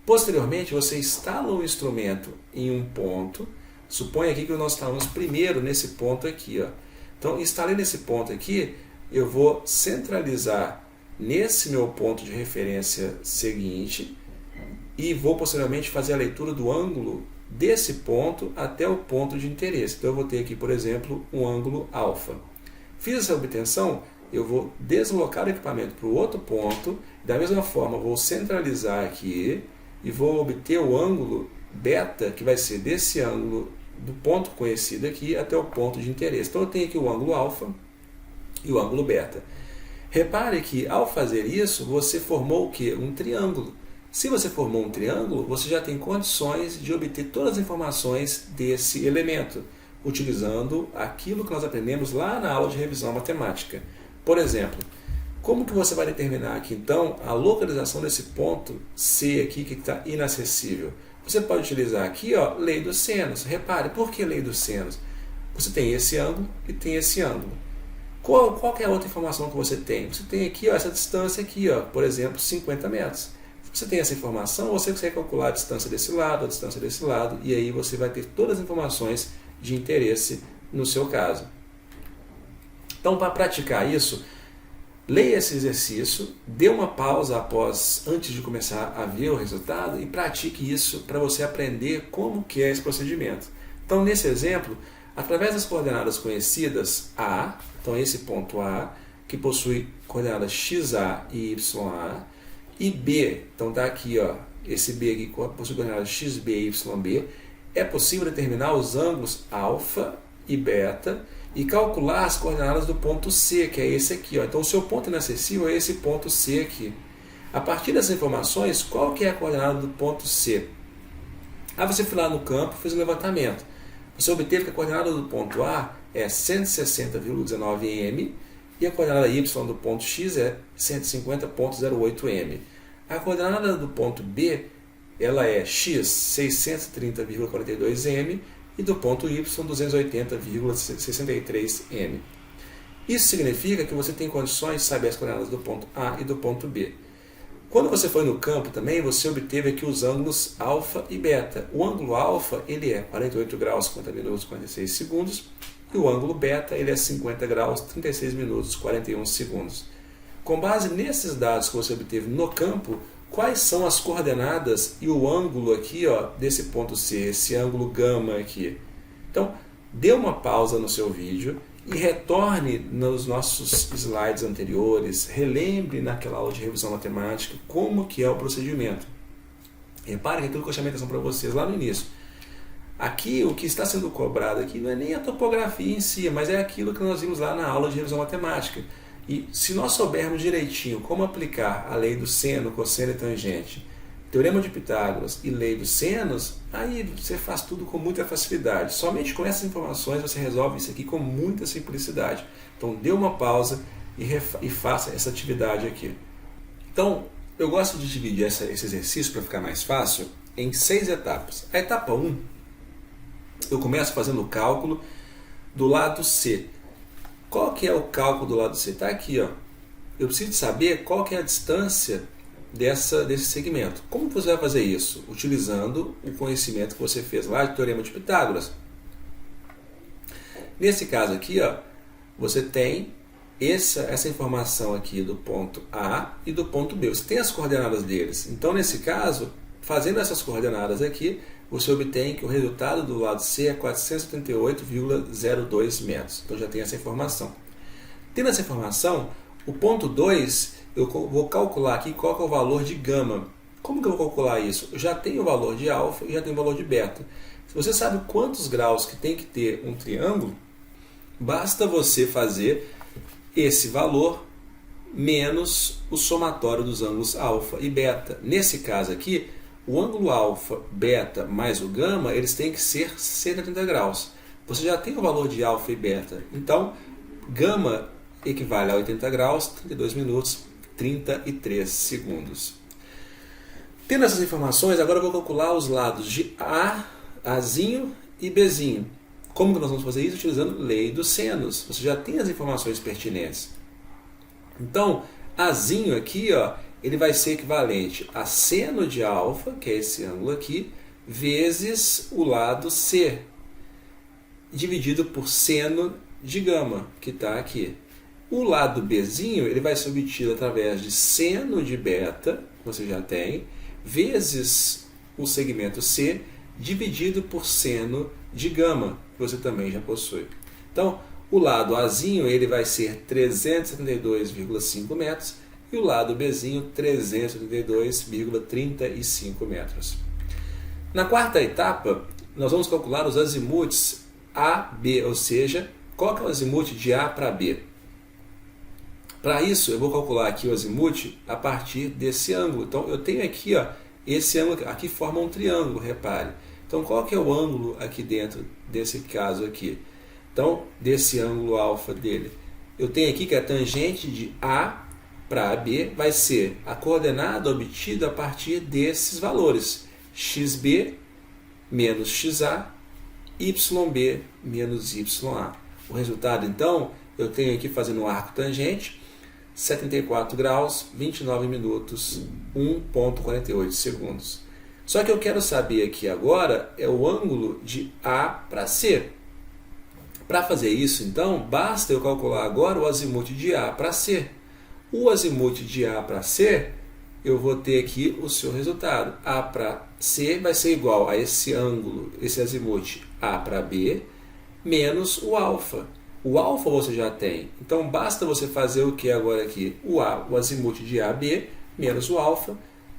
Posteriormente, você instala o instrumento em um ponto. Suponha aqui que nós estamos primeiro nesse ponto aqui. Ó. Então, instalei nesse ponto aqui, eu vou centralizar nesse meu ponto de referência seguinte e vou posteriormente fazer a leitura do ângulo desse ponto até o ponto de interesse. Então, eu vou ter aqui, por exemplo, um ângulo alfa. Fiz essa obtenção, eu vou deslocar o equipamento para o outro ponto, da mesma forma vou centralizar aqui e vou obter o ângulo beta, que vai ser desse ângulo do ponto conhecido aqui até o ponto de interesse. Então eu tenho aqui o ângulo alfa e o ângulo beta. Repare que ao fazer isso, você formou o quê? Um triângulo. Se você formou um triângulo, você já tem condições de obter todas as informações desse elemento, utilizando aquilo que nós aprendemos lá na aula de revisão matemática. Por exemplo, Como que você vai determinar aqui, então, a localização desse ponto C aqui que está inacessível? Você pode utilizar aqui, ó, lei dos senos. Repare, por que lei dos senos? Você tem esse ângulo e tem esse ângulo. Qual que é a outra informação que você tem? Você tem aqui, ó, essa distância aqui, ó, por exemplo, 50 metros. Se você tem essa informação, você consegue calcular a distância desse lado, a distância desse lado, e aí você vai ter todas as informações de interesse no seu caso. Então, para praticar isso, leia esse exercício, dê uma pausa antes de começar a ver o resultado e pratique isso para você aprender como que é esse procedimento. Então, nesse exemplo, através das coordenadas conhecidas A, então esse ponto A, que possui coordenadas XA e YA, e B, então está aqui, ó, esse B aqui possui coordenadas XB e YB, é possível determinar os ângulos alfa e beta e calcular as coordenadas do ponto C, que é esse aqui, ó. Então o seu ponto inacessível é esse ponto C aqui. A partir dessas informações, qual que é a coordenada do ponto C? Você foi lá no campo e fez o levantamento. Você obteve que a coordenada do ponto A é 160,19 m e a coordenada y do ponto X é 150,08 m. A coordenada do ponto B ela é x 630,42 m e do ponto y 280,63 m. Isso significa que você tem condições de saber as coordenadas do ponto A e do ponto B. Quando você foi no campo também, você obteve aqui os ângulos alfa e beta. O ângulo alfa ele é 48 graus, 50 minutos, 46 segundos. E o ângulo beta ele é 50 graus, 36 minutos, 41 segundos. Com base nesses dados que você obteve no campo, quais são as coordenadas e o ângulo aqui, ó, desse ponto C, esse ângulo gama aqui? Então, dê uma pausa no seu vídeo e retorne nos nossos slides anteriores, relembre naquela aula de revisão matemática como que é o procedimento. Repare que aquilo que eu chamei a atenção para vocês lá no início. Aqui, o que está sendo cobrado aqui não é nem a topografia em si, mas é aquilo que nós vimos lá na aula de revisão matemática. E se nós soubermos direitinho como aplicar a lei do seno, cosseno e tangente, teorema de Pitágoras e lei dos senos, aí você faz tudo com muita facilidade. Somente com essas informações você resolve isso aqui com muita simplicidade. Então dê uma pausa e faça essa atividade aqui. Então, eu gosto de dividir esse exercício para ficar mais fácil em 6 etapas. A etapa 1, eu começo fazendo o cálculo do lado C. Qual que é o cálculo do lado C? Está aqui, ó. Eu preciso saber qual que é a distância desse segmento. Como você vai fazer isso? Utilizando o conhecimento que você fez lá de teorema de Pitágoras. Nesse caso aqui, ó, você tem essa informação aqui do ponto A e do ponto B. Você tem as coordenadas deles. Então, nesse caso, fazendo essas coordenadas aqui, você obtém que o resultado do lado C é 478,02 metros. Então, já tem essa informação. Tendo essa informação, o ponto 2, eu vou calcular aqui qual que é o valor de gama. Como que eu vou calcular isso? Eu já tenho o valor de alfa e já tenho o valor de beta. Se você sabe quantos graus que tem que ter um triângulo, basta você fazer esse valor menos o somatório dos ângulos alfa e beta. Nesse caso aqui, o ângulo alfa, beta mais o gama, eles têm que ser 180 graus. Você já tem o valor de alfa e beta. Então, gama equivale a 80 graus, 32 minutos, 33 segundos. Tendo essas informações, agora eu vou calcular os lados de A, Azinho e Bzinho. Como que nós vamos fazer isso? Utilizando lei dos senos. Você já tem as informações pertinentes. Então, Azinho aqui, ó, ele vai ser equivalente a seno de alfa, que é esse ângulo aqui, vezes o lado C, dividido por seno de gama, que está aqui. O lado Bzinho ele vai ser obtido através de seno de beta, que você já tem, vezes o segmento C, dividido por seno de gama, que você também já possui. Então, o lado Azinho ele vai ser 372,5 metros e o lado Bzinho 372,35 metros. Na quarta etapa, nós vamos calcular os azimutes A, B, ou seja, qual que é o azimute de A para B? Para isso, eu vou calcular aqui o azimute a partir desse ângulo. Então, eu tenho aqui, ó, esse ângulo aqui forma um triângulo, repare. Então, qual que é o ângulo aqui dentro desse caso aqui? Então, desse ângulo alfa dele, eu tenho aqui que a tangente de A para AB vai ser a coordenada obtida a partir desses valores. XB menos XA, YB menos YA. O resultado, então, eu tenho aqui fazendo um arco tangente, 74 graus, 29 minutos, 1,48 segundos. Só que eu quero saber aqui agora é o ângulo de A para C. Para fazer isso, então, basta eu calcular agora o azimuth de A para C. O azimuth de A para C, eu vou ter aqui o seu resultado. A para C vai ser igual a esse ângulo, esse azimuth A para B, menos o alfa. O alfa você já tem, então basta você fazer o que agora aqui? O azimuth de AB menos o alfa,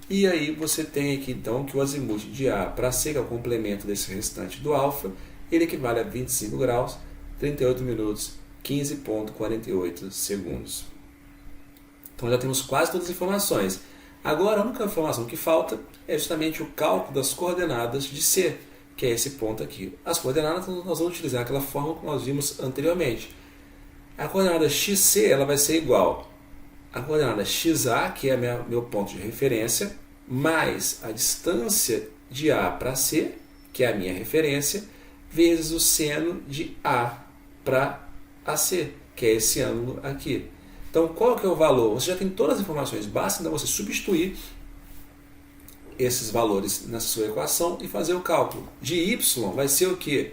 e aí você tem aqui então que o azimuth de A para C, que é o complemento desse restante do alfa, ele equivale a 25 graus, 38 minutos, 15,48 segundos. Então já temos quase todas as informações. Agora a única informação que falta é justamente o cálculo das coordenadas de C, que é esse ponto aqui. As coordenadas nós vamos utilizar aquela forma que nós vimos anteriormente. A coordenada XC ela vai ser igual à coordenada XA, que é meu ponto de referência, mais a distância de A para C, que é a minha referência, vezes o seno de A para AC, que é esse ângulo aqui. Então, qual que é o valor? Você já tem todas as informações, basta então você substituir esses valores nessa sua equação e fazer o cálculo. De y vai ser o que?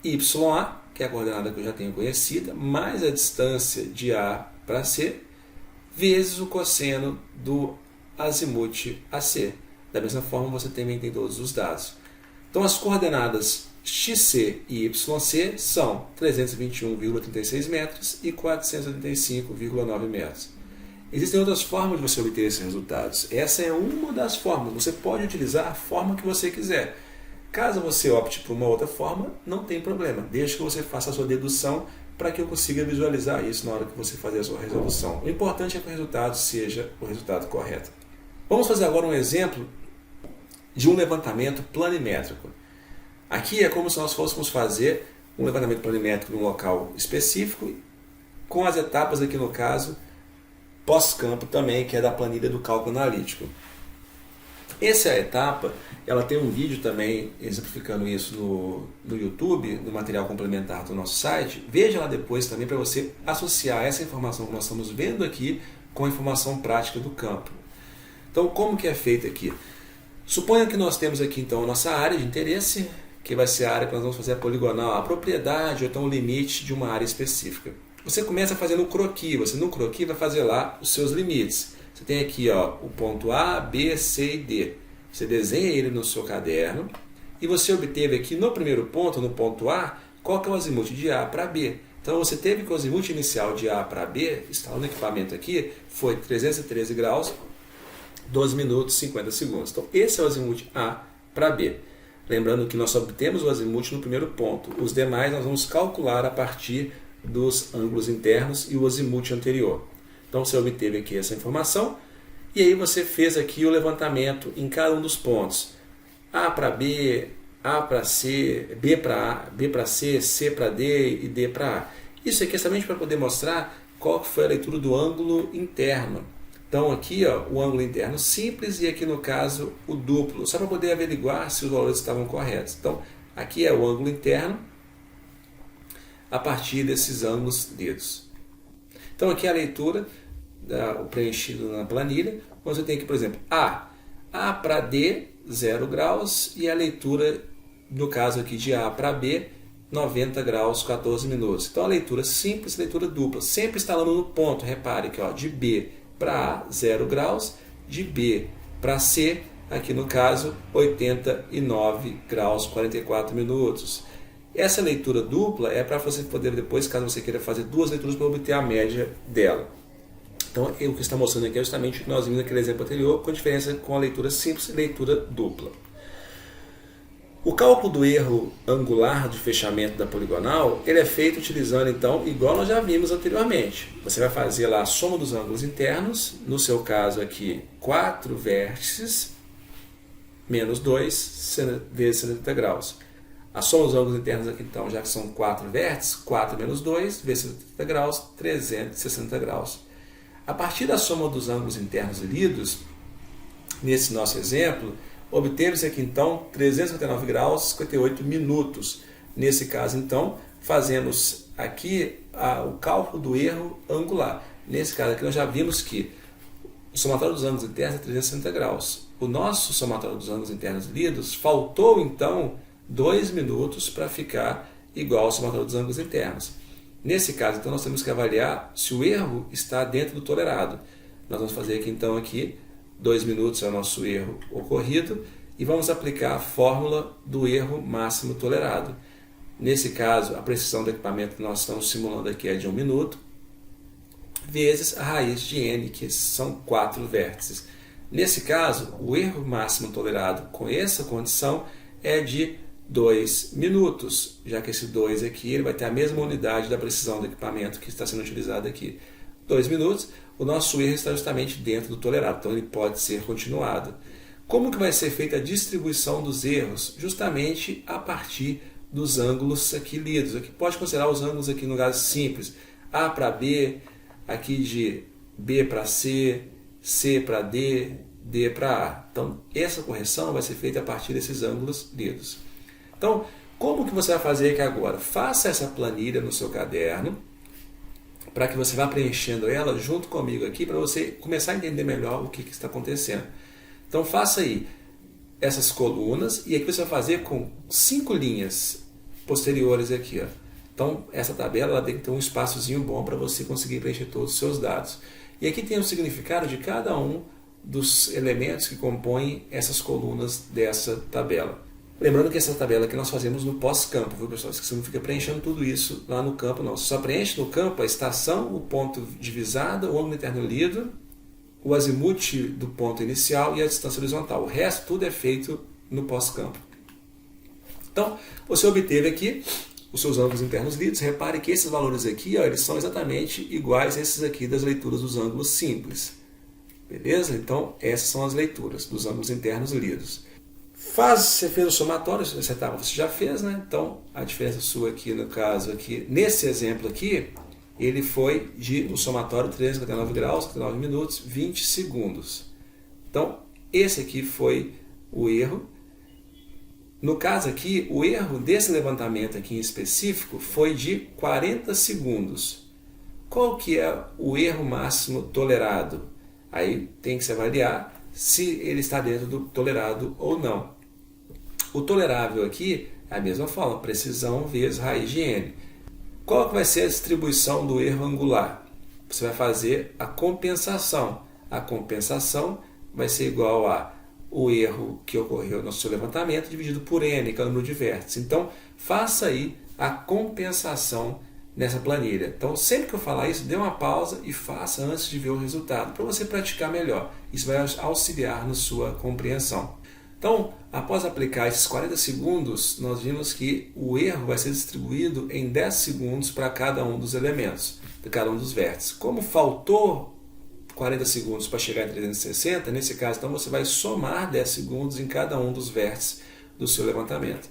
YA, que é a coordenada que eu já tenho conhecida, mais a distância de A para C, vezes o cosseno do azimuth AC. Da mesma forma, você também tem todos os dados. Então, as coordenadas XC e YC são 321,36 metros e 485,9 metros. Existem outras formas de você obter esses resultados. Essa é uma das formas. Você pode utilizar a forma que você quiser. Caso você opte por uma outra forma, não tem problema. Desde que você faça a sua dedução para que eu consiga visualizar isso na hora que você fazer a sua resolução. O importante é que o resultado seja o resultado correto. Vamos fazer agora um exemplo de um levantamento planimétrico. Aqui é como se nós fôssemos fazer um levantamento planimétrico em um local específico, com as etapas aqui no caso pós-campo também, que é da planilha do cálculo analítico. Essa é a etapa, ela tem um vídeo também exemplificando isso no YouTube, no material complementar do nosso site. Veja lá depois também para você associar essa informação que nós estamos vendo aqui com a informação prática do campo. Então, como que é feito aqui? Suponha que nós temos aqui então a nossa área de interesse, que vai ser a área que nós vamos fazer a poligonal, a propriedade ou então o limite de uma área específica. Você começa fazendo um croquis, você no croquis vai fazer lá os seus limites. Você tem aqui ó, o ponto A, B, C e D. Você desenha ele no seu caderno e você obteve aqui no primeiro ponto, no ponto A, qual que é o azimuth de A para B. Então você teve que o azimuth inicial de A para B, instalando o equipamento aqui, foi 313 graus, 12 minutos, 50 segundos. Então esse é o azimuth A para B. Lembrando que nós obtemos o azimuth no primeiro ponto. Os demais nós vamos calcular a partir dos ângulos internos e o azimuth anterior. Então você obteve aqui essa informação e aí você fez aqui o levantamento em cada um dos pontos. A para B, A para C, B para A, B para C, C para D e D para A. Isso aqui é somente para poder mostrar qual foi a leitura do ângulo interno. Então aqui ó, o ângulo interno simples e aqui no caso o duplo, só para poder averiguar se os valores estavam corretos. Então aqui é o ângulo interno a partir desses ângulos dedos. Então aqui é a leitura, o preenchido na planilha. Você tem aqui, por exemplo, A para D, 0 graus, e a leitura, no caso aqui de A para B, 90 graus, 14 minutos. Então a leitura simples, leitura dupla, sempre instalando no ponto, repare que ó, de B para A, 0 graus, de B para C, aqui no caso, 89 graus, 44 minutos. Essa leitura dupla é para você poder depois, caso você queira fazer duas leituras para obter a média dela. Então, o que está mostrando aqui é justamente o que nós vimos naquele exemplo anterior, com a diferença com a leitura simples e leitura dupla. O cálculo do erro angular de fechamento da poligonal, ele é feito utilizando, então, igual nós já vimos anteriormente. Você vai fazer lá a soma dos ângulos internos, no seu caso aqui, 4 vértices, menos 2 vezes 70 graus. A soma dos ângulos internos aqui, então, já que são 4 vértices, 4 menos 2 vezes 70 graus, 360 graus. A partir da soma dos ângulos internos lidos, nesse nosso exemplo, obteve-se aqui então 359 graus e 58 minutos. Nesse caso então, fazemos aqui o cálculo do erro angular. Nesse caso aqui nós já vimos que o somatório dos ângulos internos é 360 graus. O nosso somatório dos ângulos internos lidos faltou então 2 minutos para ficar igual ao somatório dos ângulos internos. Nesse caso então nós temos que avaliar se o erro está dentro do tolerado. Nós vamos fazer aqui então 2 minutos é o nosso erro ocorrido e vamos aplicar a fórmula do erro máximo tolerado. Nesse caso, a precisão do equipamento que nós estamos simulando aqui é de 1 minuto, vezes a raiz de n, que são 4 vértices. Nesse caso, o erro máximo tolerado com essa condição é de 2 minutos, já que esse 2 aqui ele vai ter a mesma unidade da precisão do equipamento que está sendo utilizado aqui. 2 minutos, o nosso erro está justamente dentro do tolerado, então ele pode ser continuado. Como que vai ser feita a distribuição dos erros? Justamente a partir dos ângulos aqui lidos. Aqui pode considerar os ângulos aqui no caso simples. A para B, aqui de B para C, C para D, D para A. Então, essa correção vai ser feita a partir desses ângulos lidos. Então, como que você vai fazer aqui agora? Faça essa planilha no seu caderno, para que você vá preenchendo ela junto comigo aqui, para você começar a entender melhor o que está acontecendo. Então, faça aí essas colunas, e aqui você vai fazer com 5 linhas posteriores aqui. Ó. Então, essa tabela ela tem que ter um espaçozinho bom para você conseguir preencher todos os seus dados. E aqui tem o significado de cada um dos elementos que compõem essas colunas dessa tabela. Lembrando que essa tabela aqui nós fazemos no pós-campo, viu pessoal? Você não fica preenchendo tudo isso lá no campo, não. Você só preenche no campo a estação, o ponto de visada, o ângulo interno lido, o azimuth do ponto inicial e a distância horizontal. O resto tudo é feito no pós-campo. Então, você obteve aqui os seus ângulos internos lidos. Repare que esses valores aqui, ó, eles são exatamente iguais a esses aqui das leituras dos ângulos simples. Beleza? Então, essas são as leituras dos ângulos internos lidos. Você fez o somatório, você já fez, né? Então, a diferença sua aqui, no caso, aqui, nesse exemplo aqui, ele foi de o somatório 359 graus, 59 minutos, 20 segundos. Então, esse aqui foi o erro. No caso aqui, o erro desse levantamento aqui em específico foi de 40 segundos. Qual que é o erro máximo tolerado? Aí tem que se avaliar se ele está dentro do tolerado ou não. O tolerável aqui é a mesma forma, precisão vezes raiz de n. Qual que vai ser a distribuição do erro angular? Você vai fazer a compensação. A compensação vai ser igual a o erro que ocorreu no seu levantamento dividido por n, que é o número de vértices. Então, faça aí a compensação nessa planilha. Então, sempre que eu falar isso, dê uma pausa e faça antes de ver o resultado, para você praticar melhor. Isso vai auxiliar na sua compreensão. Então, após aplicar esses 40 segundos, nós vimos que o erro vai ser distribuído em 10 segundos para cada um dos elementos, para cada um dos vértices. Como faltou 40 segundos para chegar em 360, nesse caso, então você vai somar 10 segundos em cada um dos vértices do seu levantamento.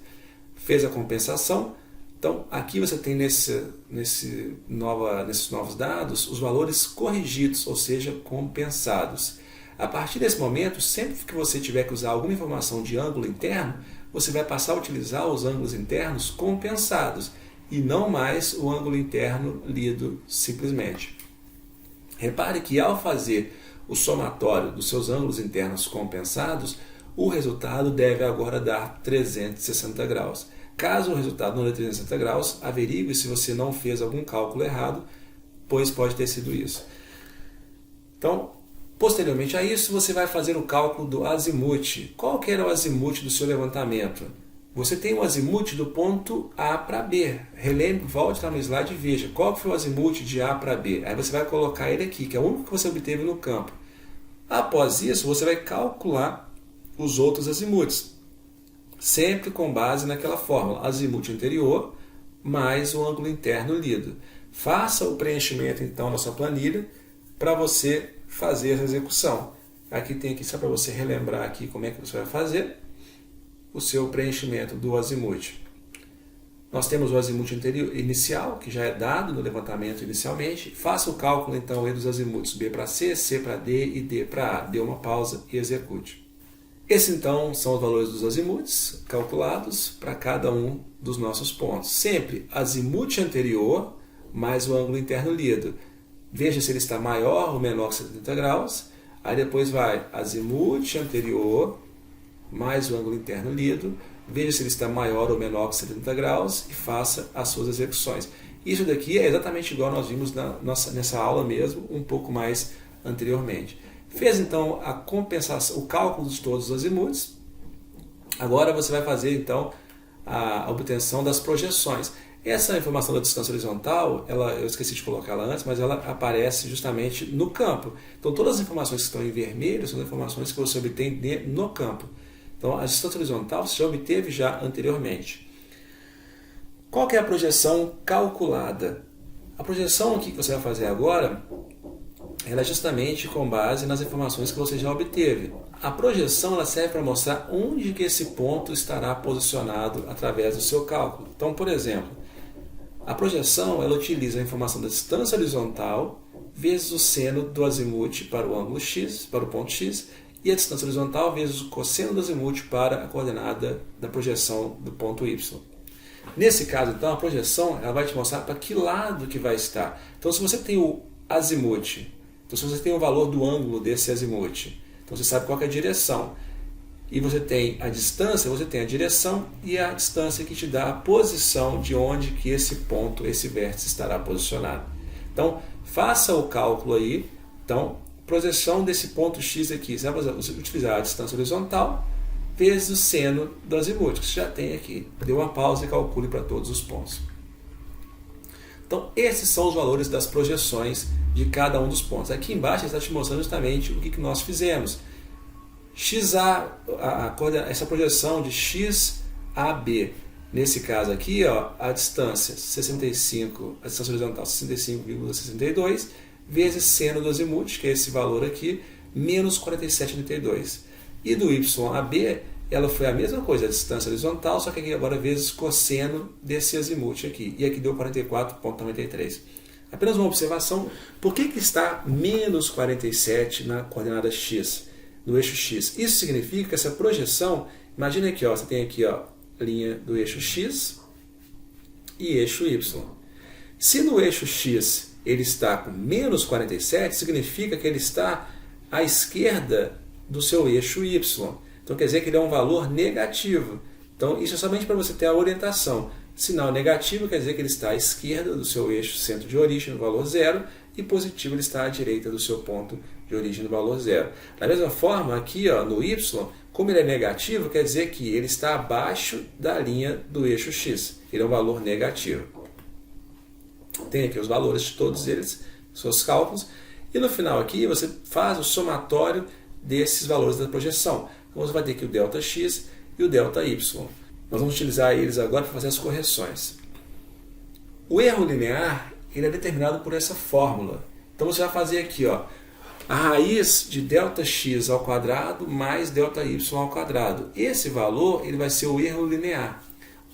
Fez a compensação, então aqui você tem nesses novos dados os valores corrigidos, ou seja, compensados. A partir desse momento, sempre que você tiver que usar alguma informação de ângulo interno, você vai passar a utilizar os ângulos internos compensados e não mais o ângulo interno lido simplesmente. Repare que ao fazer o somatório dos seus ângulos internos compensados, o resultado deve agora dar 360 graus. Caso o resultado não dê 360 graus, averigue se você não fez algum cálculo errado, pois pode ter sido isso. Então, posteriormente a isso, você vai fazer o cálculo do azimuth. Qual que era o azimuth do seu levantamento? Você tem o azimuth do ponto A para B. Relembre, volte lá no slide e veja qual foi o azimuth de A para B. Aí você vai colocar ele aqui, que é o único que você obteve no campo. Após isso, você vai calcular os outros azimuths, sempre com base naquela fórmula, azimuth anterior mais o ângulo interno lido. Faça o preenchimento então na sua planilha para você fazer essa execução. Aqui tem aqui só para você relembrar aqui como é que você vai fazer o seu preenchimento do azimuth. Nós temos o azimuth inicial, que já é dado no levantamento inicialmente. Faça o cálculo então aí dos azimuths B para C, C para D e D para A. Dê uma pausa e execute. Esses então são os valores dos azimuths calculados para cada um dos nossos pontos. Sempre azimuth anterior mais o ângulo interno lido. Veja se ele está maior ou menor que 70 graus. Aí depois vai azimuth anterior mais o ângulo interno lido. Veja se ele está maior ou menor que 70 graus e faça as suas execuções. Isso daqui é exatamente igual nós vimos nessa aula mesmo, um pouco mais anteriormente. Fez então a compensação, o cálculo de todos os azimuths. Agora você vai fazer então a obtenção das projeções. Essa informação da distância horizontal, eu esqueci de colocá-la antes, mas ela aparece justamente no campo. Então todas as informações que estão em vermelho são informações que você obtém no campo. Então a distância horizontal você já obteve anteriormente. Qual que é a projeção calculada? A projeção aqui que você vai fazer agora, ela é justamente com base nas informações que você já obteve. A projeção ela serve para mostrar onde que esse ponto estará posicionado através do seu cálculo. Então, por exemplo, a projeção ela utiliza a informação da distância horizontal vezes o seno do azimuth para o ângulo x, para o ponto x, e a distância horizontal vezes o cosseno do azimuth para a coordenada da projeção do ponto y. Nesse caso, então, a projeção ela vai te mostrar para que lado que vai estar. Então, se você tem o azimuth, então se você tem o valor do ângulo desse azimuth, então você sabe qual que é a direção. E você tem a distância, você tem a direção e a distância que te dá a posição de onde que esse ponto, esse vértice estará posicionado. Então, faça o cálculo aí. Então, projeção desse ponto X aqui. Você vai utilizar a distância horizontal vezes o seno do azimuth, que você já tem aqui. Dê uma pausa e calcule para todos os pontos. Então, esses são os valores das projeções de cada um dos pontos. Aqui embaixo está te mostrando justamente o que nós fizemos. Essa projeção de XAB. Nesse caso aqui, ó, a distância 65, a distância horizontal 65,62 vezes seno do azimuth, que é esse valor aqui, menos 47,32. E do YAB, ela foi a mesma coisa, a distância horizontal, só que aqui agora vezes cosseno desse azimuth aqui. E aqui deu 44,93. Apenas uma observação, por que está menos 47 na coordenada X, no eixo X? Isso significa que essa projeção, imagina aqui, ó, você tem aqui ó, linha do eixo X e eixo Y. Se no eixo X ele está com menos 47, significa que ele está à esquerda do seu eixo Y. Então quer dizer que ele é um valor negativo. Então isso é somente para você ter a orientação. Sinal negativo quer dizer que ele está à esquerda do seu eixo centro de origem, no valor 0, e positivo ele está à direita do seu ponto de origem, no valor 0. Da mesma forma, aqui ó, no Y, como ele é negativo, quer dizer que ele está abaixo da linha do eixo X. Ele é um valor negativo. Tem aqui os valores de todos eles, seus cálculos, e no final aqui você faz o somatório desses valores da projeção. Então você vai ter aqui o ΔX e o ΔY. Nós vamos utilizar eles agora para fazer as correções. O erro linear ele é determinado por essa fórmula. Então você vai fazer aqui ó, a raiz de ΔX ao quadrado mais ΔY ao quadrado. Esse valor ele vai ser o erro linear.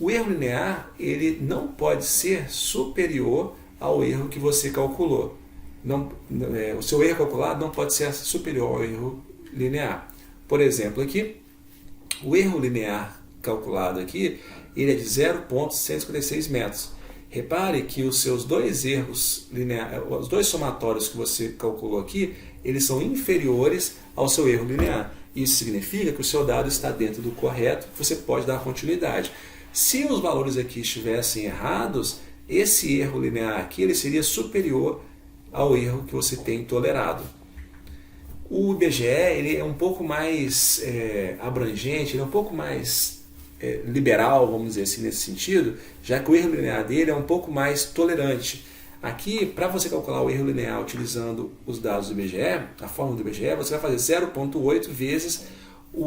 O erro linear ele não pode ser superior ao erro que você calculou. O seu erro calculado não pode ser superior ao erro linear. Por exemplo, aqui, o erro linear calculado aqui, ele é de 0,156 metros. Repare que os seus dois erros lineares, os dois somatórios que você calculou aqui, eles são inferiores ao seu erro linear. Isso significa que o seu dado está dentro do correto, você pode dar continuidade. Se os valores aqui estivessem errados, esse erro linear aqui ele seria superior ao erro que você tem tolerado. O IBGE ele é um pouco mais abrangente, ele é um pouco mais liberal, vamos dizer assim, nesse sentido, já que o erro linear dele é um pouco mais tolerante. Aqui, para você calcular o erro linear utilizando os dados do IBGE, a fórmula do IBGE, você vai fazer 0,8 vezes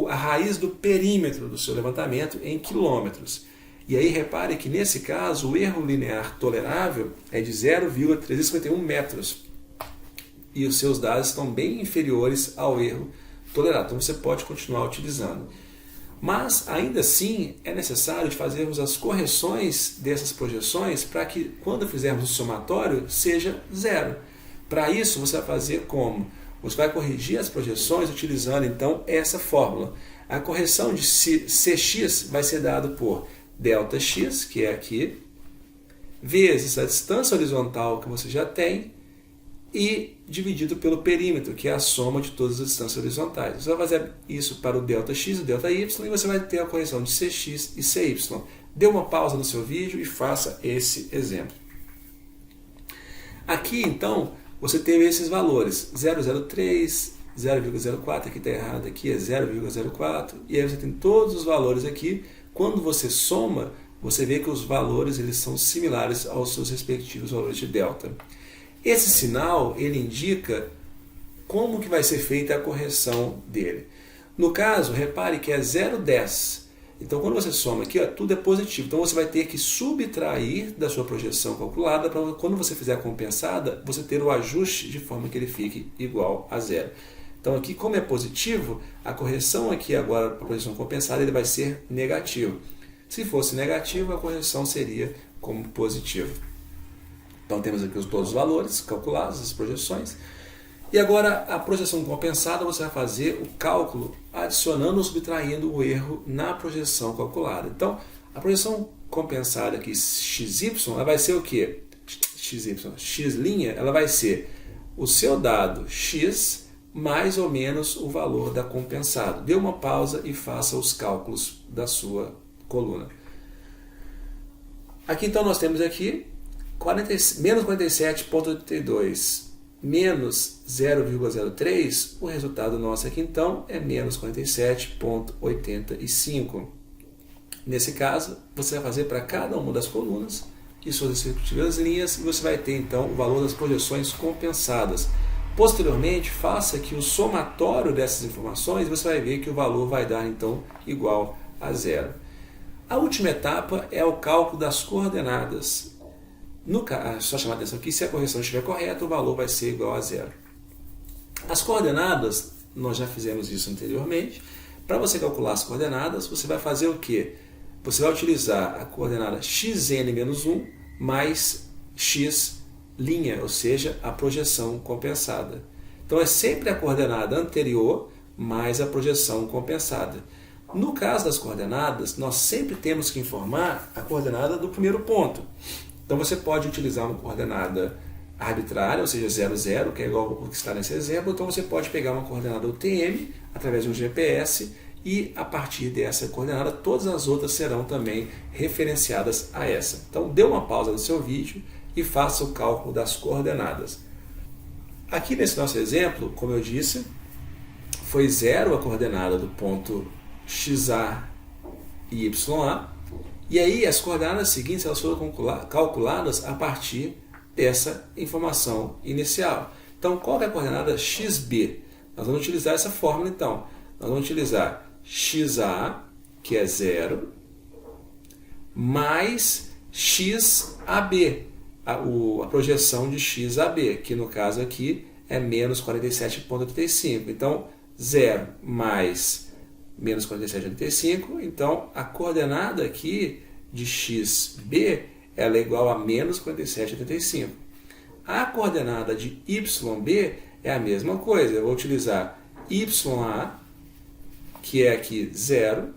a raiz do perímetro do seu levantamento em quilômetros. E aí repare que nesse caso o erro linear tolerável é de 0,351 metros. E os seus dados estão bem inferiores ao erro tolerado. Então você pode continuar utilizando. Mas, ainda assim, é necessário de fazermos as correções dessas projeções para que, quando fizermos o somatório, seja zero. Para isso, você vai fazer como? Você vai corrigir as projeções utilizando, então, essa fórmula. A correção de Cx vai ser dado por ΔX, que é aqui, vezes a distância horizontal que você já tem, e dividido pelo perímetro, que é a soma de todas as distâncias horizontais. Você vai fazer isso para o ΔX e o ΔY e você vai ter a correção de Cx e Cy. Dê uma pausa no seu vídeo e faça esse exemplo. Aqui, então, você teve esses valores, 0,03, 0,04, aqui está errado, aqui é 0,04, e aí você tem todos os valores aqui. Quando você soma, você vê que os valores eles são similares aos seus respectivos valores de delta. Esse sinal, ele indica como que vai ser feita a correção dele. No caso, repare que é 0,10. Então, quando você soma aqui, ó, tudo é positivo. Então, você vai ter que subtrair da sua projeção calculada para quando você fizer a compensada, você ter o ajuste de forma que ele fique igual a zero. Então, aqui, como é positivo, a correção aqui agora para a projeção compensada ele vai ser negativo. Se fosse negativo, a correção seria como positivo. Então temos aqui todos os valores calculados, as projeções. E agora a projeção compensada você vai fazer o cálculo adicionando ou subtraindo o erro na projeção calculada. Então a projeção compensada aqui, XY, ela vai ser o quê? X', ela vai ser o seu dado X mais ou menos o valor da compensado. Dê uma pausa e faça os cálculos da sua coluna. Aqui então nós temos aqui menos 47,82 menos 0,03, o resultado nosso aqui então é menos 47,85. Nesse caso, você vai fazer para cada uma das colunas e suas respectivas linhas e você vai ter então o valor das projeções compensadas. Posteriormente, faça aqui o somatório dessas informações e você vai ver que o valor vai dar então igual a zero. A última etapa é o cálculo das coordenadas. Só chamar a atenção aqui, se a correção estiver correta, o valor vai ser igual a zero. As coordenadas, nós já fizemos isso anteriormente. Para você calcular as coordenadas, você vai fazer o quê? Você vai utilizar a coordenada xn-1 mais x', ou seja, a projeção compensada. Então é sempre a coordenada anterior mais a projeção compensada. No caso das coordenadas, nós sempre temos que informar a coordenada do primeiro ponto. Então você pode utilizar uma coordenada arbitrária, ou seja, 0, 0, que é igual ao que está nesse exemplo. Então você pode pegar uma coordenada UTM através de um GPS e a partir dessa coordenada todas as outras serão também referenciadas a essa. Então dê uma pausa no seu vídeo e faça o cálculo das coordenadas. Aqui nesse nosso exemplo, como eu disse, foi 0 a coordenada do ponto XA e YA. E aí as coordenadas seguintes elas foram calculadas a partir dessa informação inicial. Então qual é a coordenada XB? Nós vamos utilizar essa fórmula então. Nós vamos utilizar XA, que é 0, mais XAB, a projeção de XAB, que no caso aqui é menos 47,85. Então 0 mais menos 47,85, então a coordenada aqui de XB ela é igual a menos 47,85. A coordenada de YB é a mesma coisa, eu vou utilizar YA, que é aqui 0,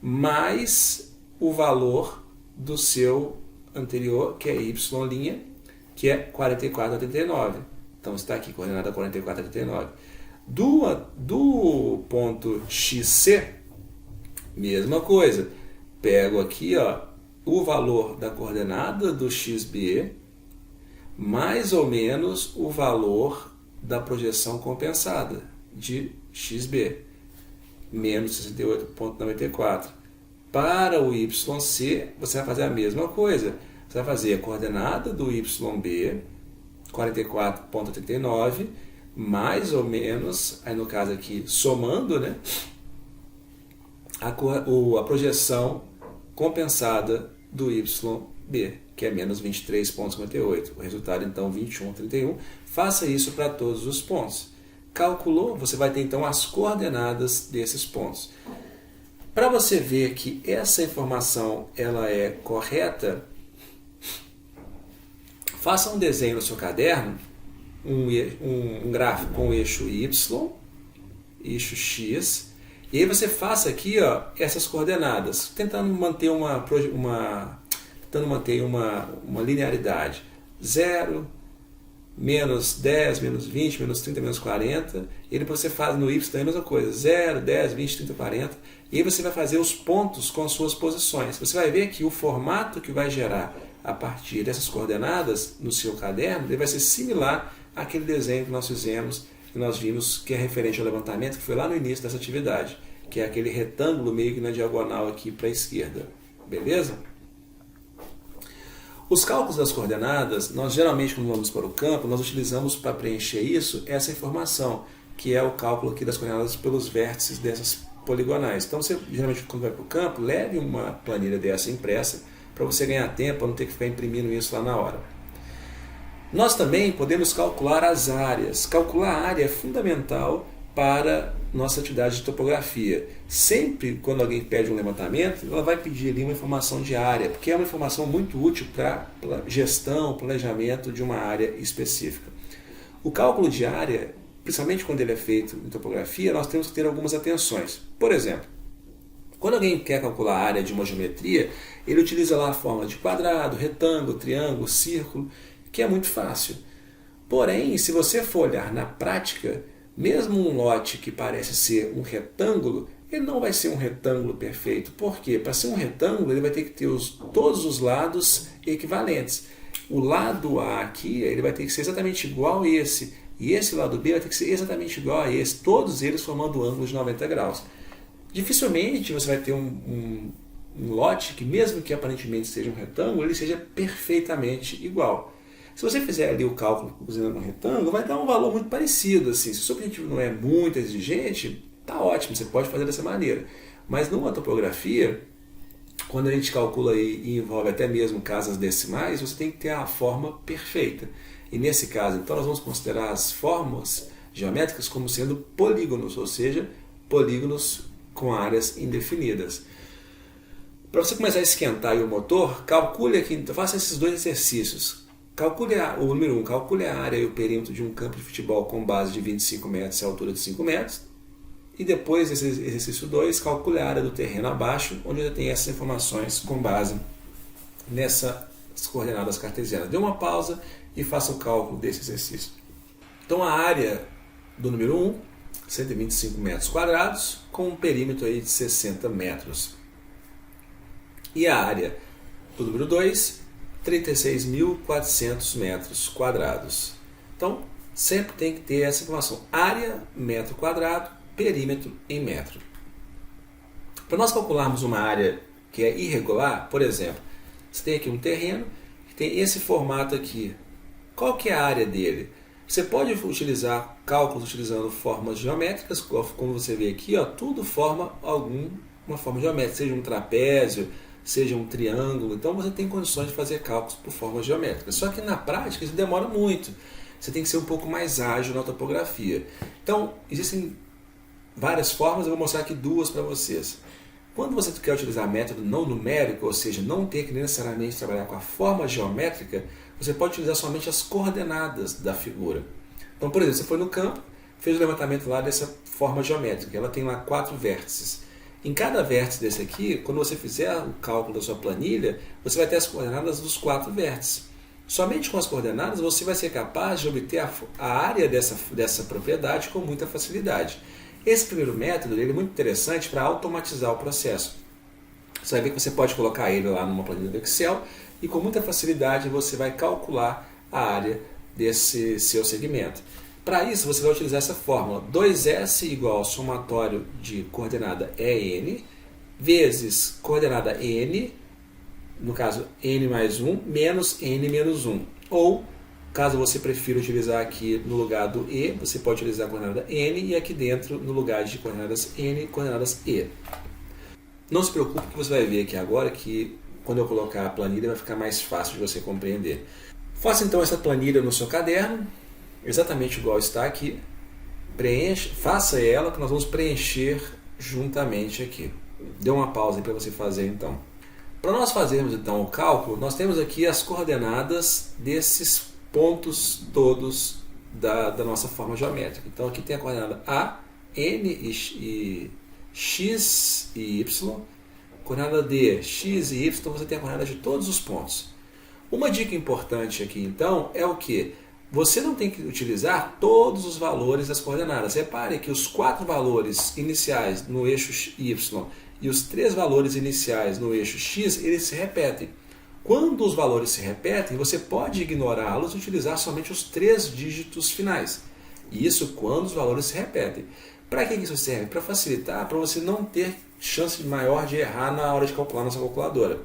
mais o valor do seu anterior, que é Y', que é 44,89. Então está aqui, coordenada 44,89. Do ponto XC, mesma coisa. Pego aqui ó, o valor da coordenada do XB, mais ou menos o valor da projeção compensada de XB, menos 68,94. Para o YC, você vai fazer a mesma coisa. Você vai fazer a coordenada do YB, 44,39, mais ou menos, aí no caso aqui, somando, né, a projeção compensada do YB, que é menos 23,58. O resultado, então, 21,31. Faça isso para todos os pontos. Calculou, você vai ter, então, as coordenadas desses pontos. Para você ver que essa informação ela é correta, faça um desenho no seu caderno, um gráfico com o eixo Y, eixo X, e aí você faça aqui essas coordenadas, tentando manter uma linearidade. 0, menos 10, menos 20, menos 30, menos 40. E depois você faz no Y também a mesma coisa. 0, 10, 20, 30, 40. E aí você vai fazer os pontos com as suas posições. Você vai ver que o formato que vai gerar a partir dessas coordenadas no seu caderno ele vai ser similar àquele desenho que nós fizemos, que nós vimos que é referente ao levantamento, que foi lá no início dessa atividade, que é aquele retângulo meio que na diagonal aqui para a esquerda. Beleza? Os cálculos das coordenadas, nós geralmente quando vamos para o campo, nós utilizamos para preencher isso, essa informação, que é o cálculo aqui das coordenadas pelos vértices dessas poligonais. Então você geralmente quando vai para o campo, leve uma planilha dessa impressa, para você ganhar tempo, para não ter que ficar imprimindo isso lá na hora. Nós também podemos calcular as áreas. Calcular a área é fundamental para nossa atividade de topografia. Sempre quando alguém pede um levantamento, ela vai pedir ali uma informação de área, porque é uma informação muito útil para gestão, planejamento de uma área específica. O cálculo de área, principalmente quando ele é feito em topografia, nós temos que ter algumas atenções. Por exemplo, quando alguém quer calcular a área de uma geometria, ele utiliza lá a forma de quadrado, retângulo, triângulo, círculo, que é muito fácil. Porém, se você for olhar na prática, mesmo um lote que parece ser um retângulo, ele não vai ser um retângulo perfeito. Por quê? Para ser um retângulo, ele vai ter que ter todos os lados equivalentes. O lado A aqui, ele vai ter que ser exatamente igual a esse. E esse lado B vai ter que ser exatamente igual a esse. Todos eles formando ângulos de 90 graus. Dificilmente você vai ter um lote que, mesmo que aparentemente seja um retângulo, ele seja perfeitamente igual. Se você fizer ali o cálculo usando um retângulo, vai dar um valor muito parecido. Assim. Se o seu objetivo não é muito exigente, tá ótimo, você pode fazer dessa maneira. Mas numa topografia, quando a gente calcula e envolve até mesmo casas decimais, você tem que ter a forma perfeita. E nesse caso, então, nós vamos considerar as formas geométricas como sendo polígonos, ou seja, polígonos com áreas indefinidas. Para você começar a esquentar aí o motor, calcule aqui, faça esses dois exercícios. O número 1, calcule a área e o perímetro de um campo de futebol com base de 25 metros e altura de 5 metros. E depois, esse exercício 2, calcule a área do terreno abaixo, onde já tem essas informações com base nessas coordenadas cartesianas. Dê uma pausa e faça o cálculo desse exercício. Então a área do número 1, 125 metros quadrados, com um perímetro aí de 60 metros. E a área do número 2, 36.400 metros quadrados. Então, sempre tem que ter essa informação. Área, metro quadrado, perímetro em metro. Para nós calcularmos uma área que é irregular, por exemplo, você tem aqui um terreno que tem esse formato aqui. Qual que é a área dele? Você pode utilizar cálculos utilizando formas geométricas, como você vê aqui, tudo forma uma forma geométrica, seja um trapézio, seja um triângulo. Então você tem condições de fazer cálculos por formas geométricas. Só que na prática isso demora muito. Você tem que ser um pouco mais ágil na topografia. Então existem várias formas, eu vou mostrar aqui duas para vocês. Quando você quer utilizar método não numérico, ou seja, não ter que necessariamente trabalhar com a forma geométrica, você pode utilizar somente as coordenadas da figura. Então, por exemplo, você foi no campo, fez o levantamento lá dessa forma geométrica. Ela tem lá 4 vértices. Em cada vértice desse aqui, quando você fizer o cálculo da sua planilha, você vai ter as coordenadas dos 4 vértices. Somente com as coordenadas você vai ser capaz de obter a área dessa propriedade com muita facilidade. Esse primeiro método ele é muito interessante para automatizar o processo. Você vai ver que você pode colocar ele lá numa planilha do Excel e com muita facilidade você vai calcular a área desse seu segmento. Para isso você vai utilizar essa fórmula 2S igual ao somatório de coordenada EN vezes coordenada N, no caso N mais 1, menos N menos 1. Ou, caso você prefira utilizar aqui no lugar do E, você pode utilizar a coordenada N e aqui dentro, no lugar de coordenadas N, coordenadas E. Não se preocupe que você vai ver aqui agora que quando eu colocar a planilha vai ficar mais fácil de você compreender. Faça então essa planilha no seu caderno, exatamente igual está aqui. Faça ela que nós vamos preencher juntamente aqui. Dê uma pausa aí para você fazer então. Para nós fazermos então o cálculo, nós temos aqui as coordenadas desses pontos todos da nossa forma geométrica. Então aqui tem a coordenada A, N e X e Y, coordenada D, X e Y, você tem a coordenada de todos os pontos. Uma dica importante aqui então é o que? Você não tem que utilizar todos os valores das coordenadas. Repare que os 4 valores iniciais no eixo Y e os 3 valores iniciais no eixo X, eles se repetem. Quando os valores se repetem, você pode ignorá-los e utilizar somente os 3 dígitos finais. Isso quando os valores se repetem. Para que isso serve? Para facilitar, para você não ter chance maior de errar na hora de calcular na sua calculadora.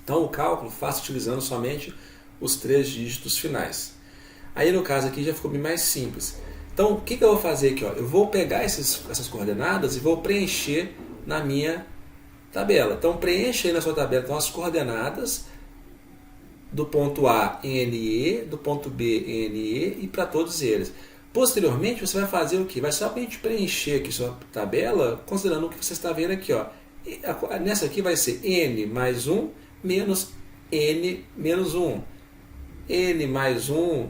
Então o cálculo faça utilizando somente os 3 dígitos finais. Aí no caso aqui já ficou bem mais simples. Então o que eu vou fazer aqui? Eu vou pegar essas coordenadas e vou preencher na minha tabela. Então preencha aí na sua tabela então, as coordenadas do ponto A em NE, do ponto B em NE e para todos eles. Posteriormente você vai fazer o que? Vai somente preencher aqui sua tabela considerando o que você está vendo aqui. Nessa aqui vai ser N mais 1 menos N menos 1. N mais 1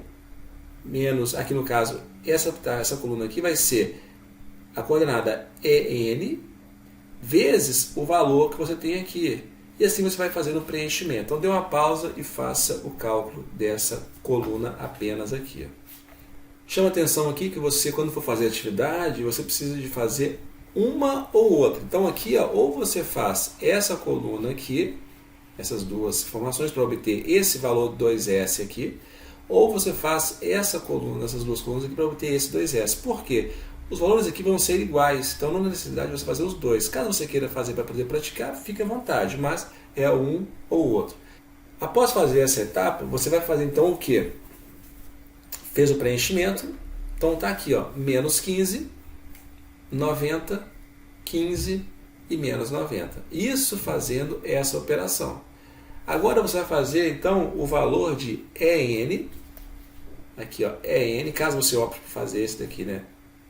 menos, aqui no caso, essa coluna aqui vai ser a coordenada EN vezes o valor que você tem aqui. E assim você vai fazendo o preenchimento. Então dê uma pausa e faça o cálculo dessa coluna apenas aqui. Chama atenção aqui que você, quando for fazer a atividade, você precisa de fazer uma ou outra. Então aqui, ou você faz essa coluna aqui, essas duas informações para obter esse valor 2S aqui, ou você faz essa coluna, essas duas colunas aqui para obter esse 2S. Por quê? Os valores aqui vão ser iguais, então não há necessidade de você fazer os dois. Caso você queira fazer para poder praticar, fique à vontade, mas é um ou outro. Após fazer essa etapa, você vai fazer então o quê? Fez o preenchimento, então está aqui, menos 15, 90, 15 e menos 90. Isso fazendo essa operação. Agora você vai fazer então o valor de EN, aqui EN, caso você opte por fazer esse daqui, né?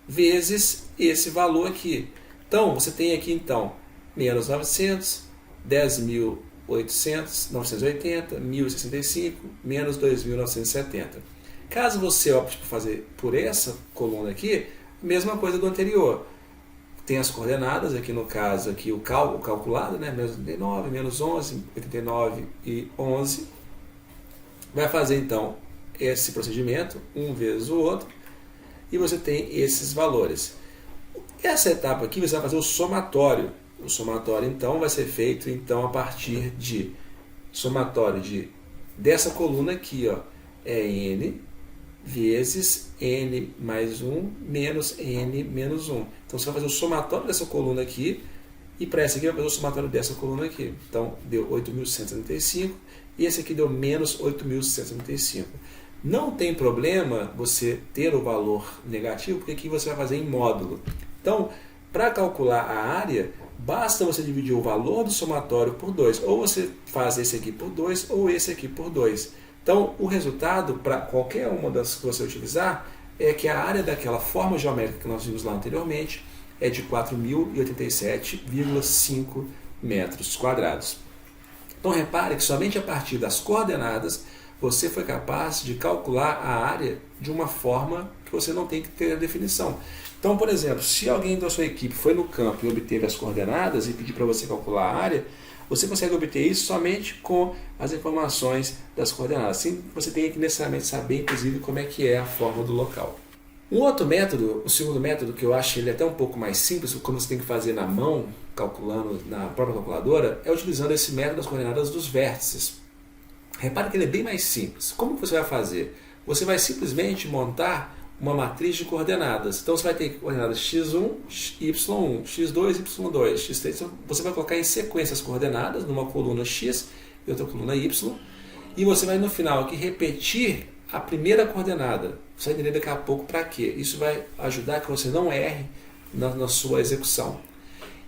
Vezes esse valor aqui. Então você tem aqui então menos 900, 10.800, 980, 1.065, menos 2.970. Caso você opte por fazer por essa coluna aqui, mesma coisa do anterior. Tem as coordenadas, aqui no caso, aqui o calculado, né? Menos 89, menos 11, 89 e 11. Vai fazer então esse procedimento, um vezes o outro, e você tem esses valores. Essa etapa aqui você vai fazer o somatório. O somatório então vai ser feito então a partir de somatório dessa coluna aqui, N vezes N mais 1 menos N menos 1. Então você vai fazer o somatório dessa coluna aqui e para essa aqui vai fazer o somatório dessa coluna aqui. Então deu 8.175 e esse aqui deu menos 8.175. Não tem problema você ter o valor negativo, porque aqui você vai fazer em módulo. Então, para calcular a área, basta você dividir o valor do somatório por 2. Ou você faz esse aqui por 2 ou esse aqui por 2. Então, o resultado para qualquer uma das que você utilizar é que a área daquela forma geométrica que nós vimos lá anteriormente é de 4.087,5 metros quadrados. Então, repare que somente a partir das coordenadas você foi capaz de calcular a área de uma forma que você não tem que ter a definição. Então, por exemplo, se alguém da sua equipe foi no campo e obteve as coordenadas e pedir para você calcular a área, você consegue obter isso somente com as informações das coordenadas. Assim, você tem que necessariamente saber, inclusive, como é que é a forma do local. Um outro método, o segundo método, que eu acho ele até um pouco mais simples, como você tem que fazer na mão, calculando na própria calculadora, é utilizando esse método das coordenadas dos vértices. Repare que ele é bem mais simples. Como você vai fazer? Você vai simplesmente montar uma matriz de coordenadas. Então você vai ter coordenadas x1, y1, x2, y2, x3. Então, você vai colocar em sequência as coordenadas numa coluna x e outra coluna y. E você vai no final aqui repetir a primeira coordenada. Você vai entender daqui a pouco para quê. Isso vai ajudar que você não erre na sua execução.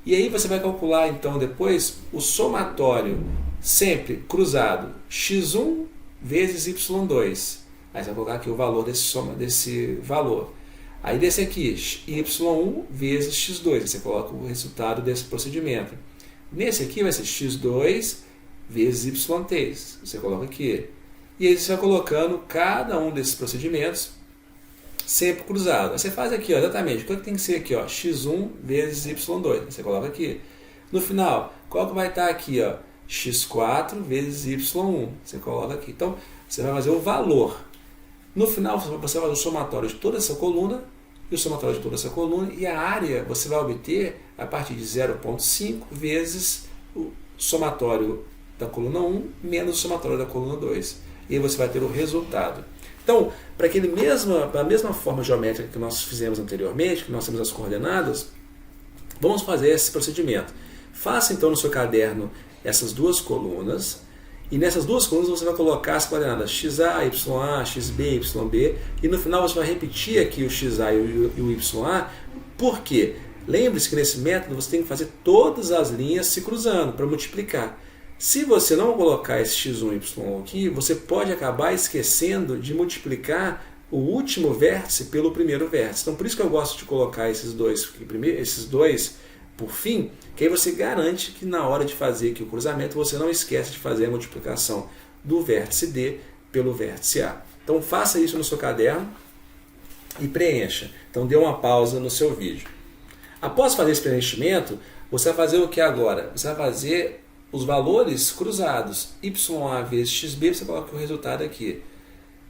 E aí você vai calcular então depois o somatório sempre cruzado x1 vezes y2. Aí você vai colocar aqui o valor desse valor. Aí desse aqui, y1 vezes x2, você coloca o resultado desse procedimento. Nesse aqui vai ser x2 vezes y3, você coloca aqui. E aí você vai colocando cada um desses procedimentos sempre cruzado. Você faz aqui, ó, exatamente, o que tem que ser aqui, ó, x1 vezes y2, você coloca aqui. No final, qual que vai estar aqui, ó, x4 vezes y1, você coloca aqui. Então, você vai fazer o valor. No final, você vai fazer o somatório de toda essa coluna e o somatório de toda essa coluna, e a área você vai obter a partir de 0,5 vezes o somatório da coluna 1 menos o somatório da coluna 2. E aí você vai ter o resultado. Então, para a mesma forma geométrica que nós fizemos anteriormente, que nós temos as coordenadas, vamos fazer esse procedimento. Faça então no seu caderno essas duas colunas, e nessas duas colunas você vai colocar as coordenadas xa, ya, xb, yb, e no final você vai repetir aqui o xa e o ya. Por quê? Lembre-se que nesse método você tem que fazer todas as linhas se cruzando para multiplicar. Se você não colocar esse x1 e y1 aqui, você pode acabar esquecendo de multiplicar o último vértice pelo primeiro vértice. Então por isso que eu gosto de colocar esses dois por fim, que aí você garante que na hora de fazer aqui o cruzamento você não esquece de fazer a multiplicação do vértice D pelo vértice A. Então faça isso no seu caderno e preencha. Então dê uma pausa no seu vídeo. Após fazer esse preenchimento, você vai fazer o que agora? Você vai fazer os valores cruzados. YA vezes XB, você coloca o resultado aqui.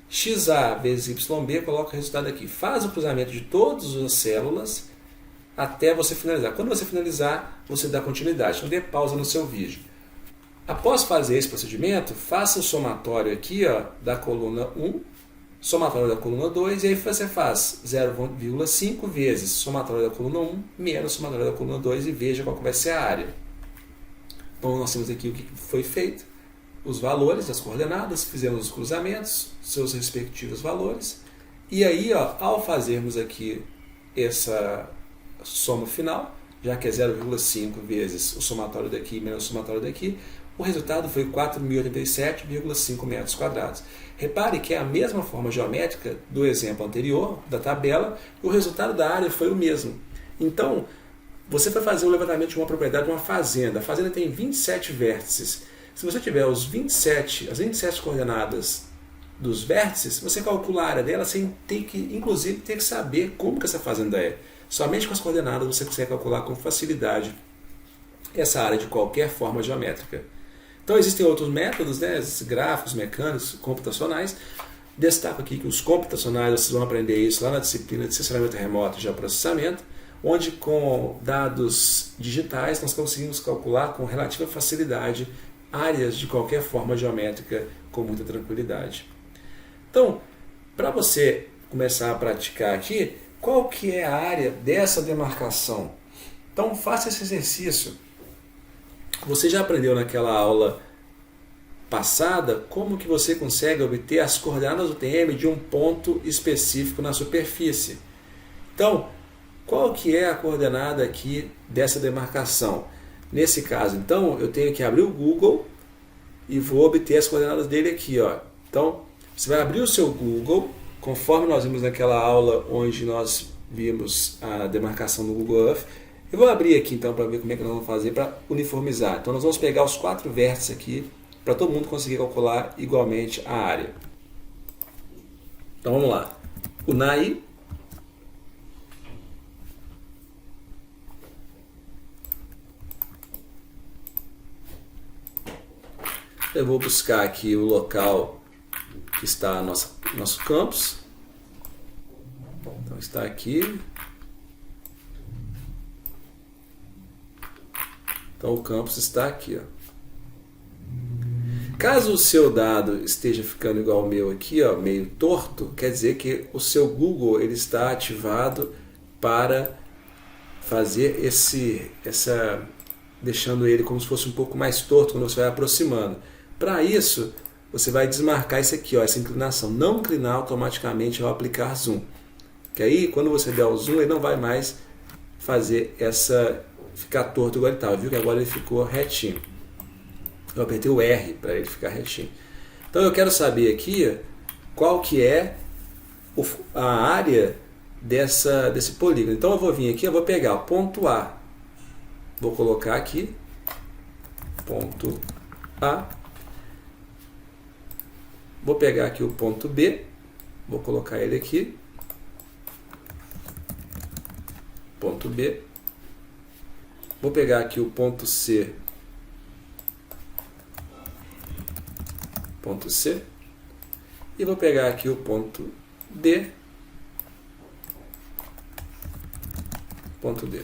XA vezes YB, coloca o resultado aqui. Faz o cruzamento de todas as células até você finalizar. Quando você finalizar, você dá continuidade. Então dê pausa no seu vídeo. Após fazer esse procedimento, faça o somatório aqui, ó, da coluna 1, somatório da coluna 2, e aí você faz 0,5 vezes somatório da coluna 1 menos somatório da coluna 2 e veja qual vai ser a área. Então nós temos aqui o que foi feito, os valores, as coordenadas, fizemos os cruzamentos, seus respectivos valores, e aí, ó, ao fazermos aqui essa soma final, já que é 0,5 vezes o somatório daqui menos o somatório daqui, o resultado foi 4.087,5 metros quadrados. Repare que é a mesma forma geométrica do exemplo anterior, da tabela, e o resultado da área foi o mesmo. Então, você vai fazer o levantamento de uma propriedade de uma fazenda. A fazenda tem 27 vértices. Se você tiver as 27 coordenadas dos vértices, você calcula a área dela sem ter que, inclusive, ter que saber como que essa fazenda é. Somente com as coordenadas você consegue calcular com facilidade essa área de qualquer forma geométrica. Então existem outros métodos, né, gráficos, mecânicos, computacionais. Destaco aqui que os computacionais, vocês vão aprender isso lá na disciplina de sensoramento remoto e geoprocessamento, onde com dados digitais nós conseguimos calcular com relativa facilidade áreas de qualquer forma geométrica com muita tranquilidade. Então, para você começar a praticar aqui, qual que é a área dessa demarcação? Então faça esse exercício. Você já aprendeu naquela aula passada como que você consegue obter as coordenadas do TM de um ponto específico na superfície. Então, qual que é a coordenada aqui dessa demarcação? Nesse caso, então, eu tenho que abrir o Google e vou obter as coordenadas dele aqui, ó. Então, você vai abrir o seu Google, conforme nós vimos naquela aula onde nós vimos a demarcação no Google Earth. Eu vou abrir aqui então para ver como é que nós vamos fazer para uniformizar. Então nós vamos pegar os 4 vértices aqui para todo mundo conseguir calcular igualmente a área. Então vamos lá. Unai. Eu vou buscar aqui o local que está nosso campus. Então está aqui. Então o campus está aqui, ó. Caso o seu dado esteja ficando igual ao meu aqui, ó, meio torto, quer dizer que o seu Google ele está ativado para fazer deixando ele como se fosse um pouco mais torto quando você vai aproximando. Para isso, você vai desmarcar isso aqui, ó, essa inclinação. Não inclinar automaticamente ao aplicar zoom. Que aí, quando você der o zoom, ele não vai mais fazer ficar torto igual ele estava. Viu que agora ele ficou retinho. Eu apertei o R para ele ficar retinho. Então eu quero saber aqui qual que é a área desse polígono. Então eu vou vir aqui, eu vou pegar o ponto A, vou colocar aqui, ponto A, vou pegar aqui o ponto B, vou colocar ele aqui, ponto B, vou pegar aqui o ponto C, e vou pegar aqui o ponto D, ponto D.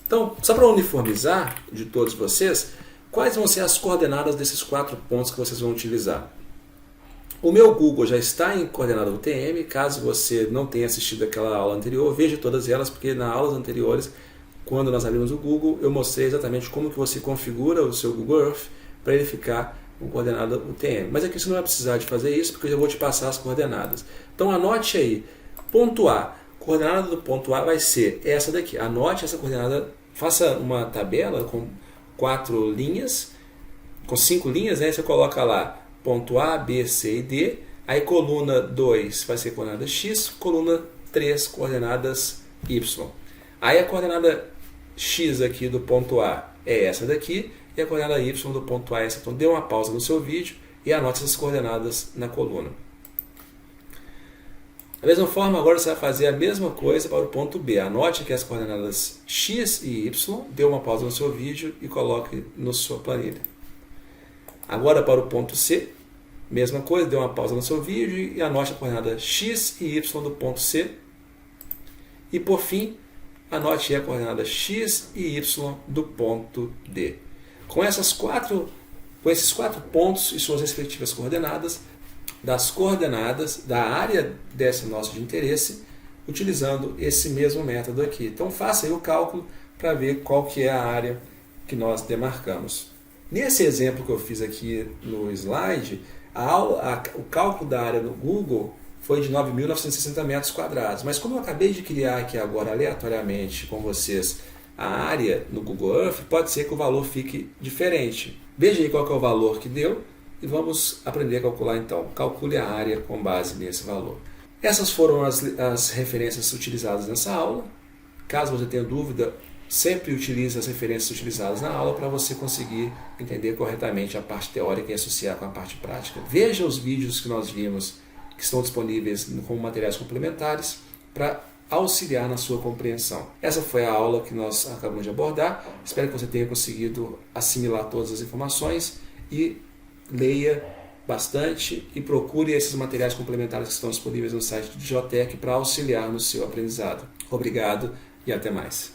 Então, só para uniformizar de todos vocês, quais vão ser as coordenadas desses 4 pontos que vocês vão utilizar? O meu Google já está em coordenada UTM, caso você não tenha assistido aquela aula anterior, veja todas elas, porque nas aulas anteriores, quando nós abrimos o Google, eu mostrei exatamente como que você configura o seu Google Earth para ele ficar com coordenada UTM. Mas aqui você não vai precisar de fazer isso, porque eu já vou te passar as coordenadas. Então anote aí, ponto A, coordenada do ponto A vai ser essa daqui. Anote essa coordenada, faça uma tabela com 4 linhas, com 5 linhas, né? Você coloca lá ponto A, B, C e D, aí coluna 2 vai ser coordenada X, coluna 3 coordenadas Y. Aí a coordenada X aqui do ponto A é essa daqui, e a coordenada Y do ponto A é essa. Então dê uma pausa no seu vídeo e anote essas coordenadas na coluna. Da mesma forma, agora você vai fazer a mesma coisa para o ponto B. Anote aqui as coordenadas X e Y, dê uma pausa no seu vídeo e coloque na sua planilha. Agora para o ponto C, mesma coisa, dê uma pausa no seu vídeo e anote a coordenada X e Y do ponto C. E por fim, anote a coordenada X e Y do ponto D. Com esses 4 pontos e suas respectivas coordenadas, das coordenadas da área desse nosso de interesse, utilizando esse mesmo método aqui. Então faça aí o cálculo para ver qual que é a área que nós demarcamos. Nesse exemplo que eu fiz aqui no slide, o cálculo da área no Google foi de 9.960 metros quadrados. Mas como eu acabei de criar aqui agora aleatoriamente com vocês a área no Google Earth, pode ser que o valor fique diferente. Veja aí qual que é o valor que deu e vamos aprender a calcular então. Calcule a área com base nesse valor. Essas foram as referências utilizadas nessa aula. Caso você tenha dúvida, sempre utilize as referências utilizadas na aula para você conseguir entender corretamente a parte teórica e associar com a parte prática. Veja os vídeos que nós vimos, que estão disponíveis como materiais complementares, para auxiliar na sua compreensão. Essa foi a aula que nós acabamos de abordar. Espero que você tenha conseguido assimilar todas as informações e leia bastante e procure esses materiais complementares que estão disponíveis no site do Geotech para auxiliar no seu aprendizado. Obrigado e até mais.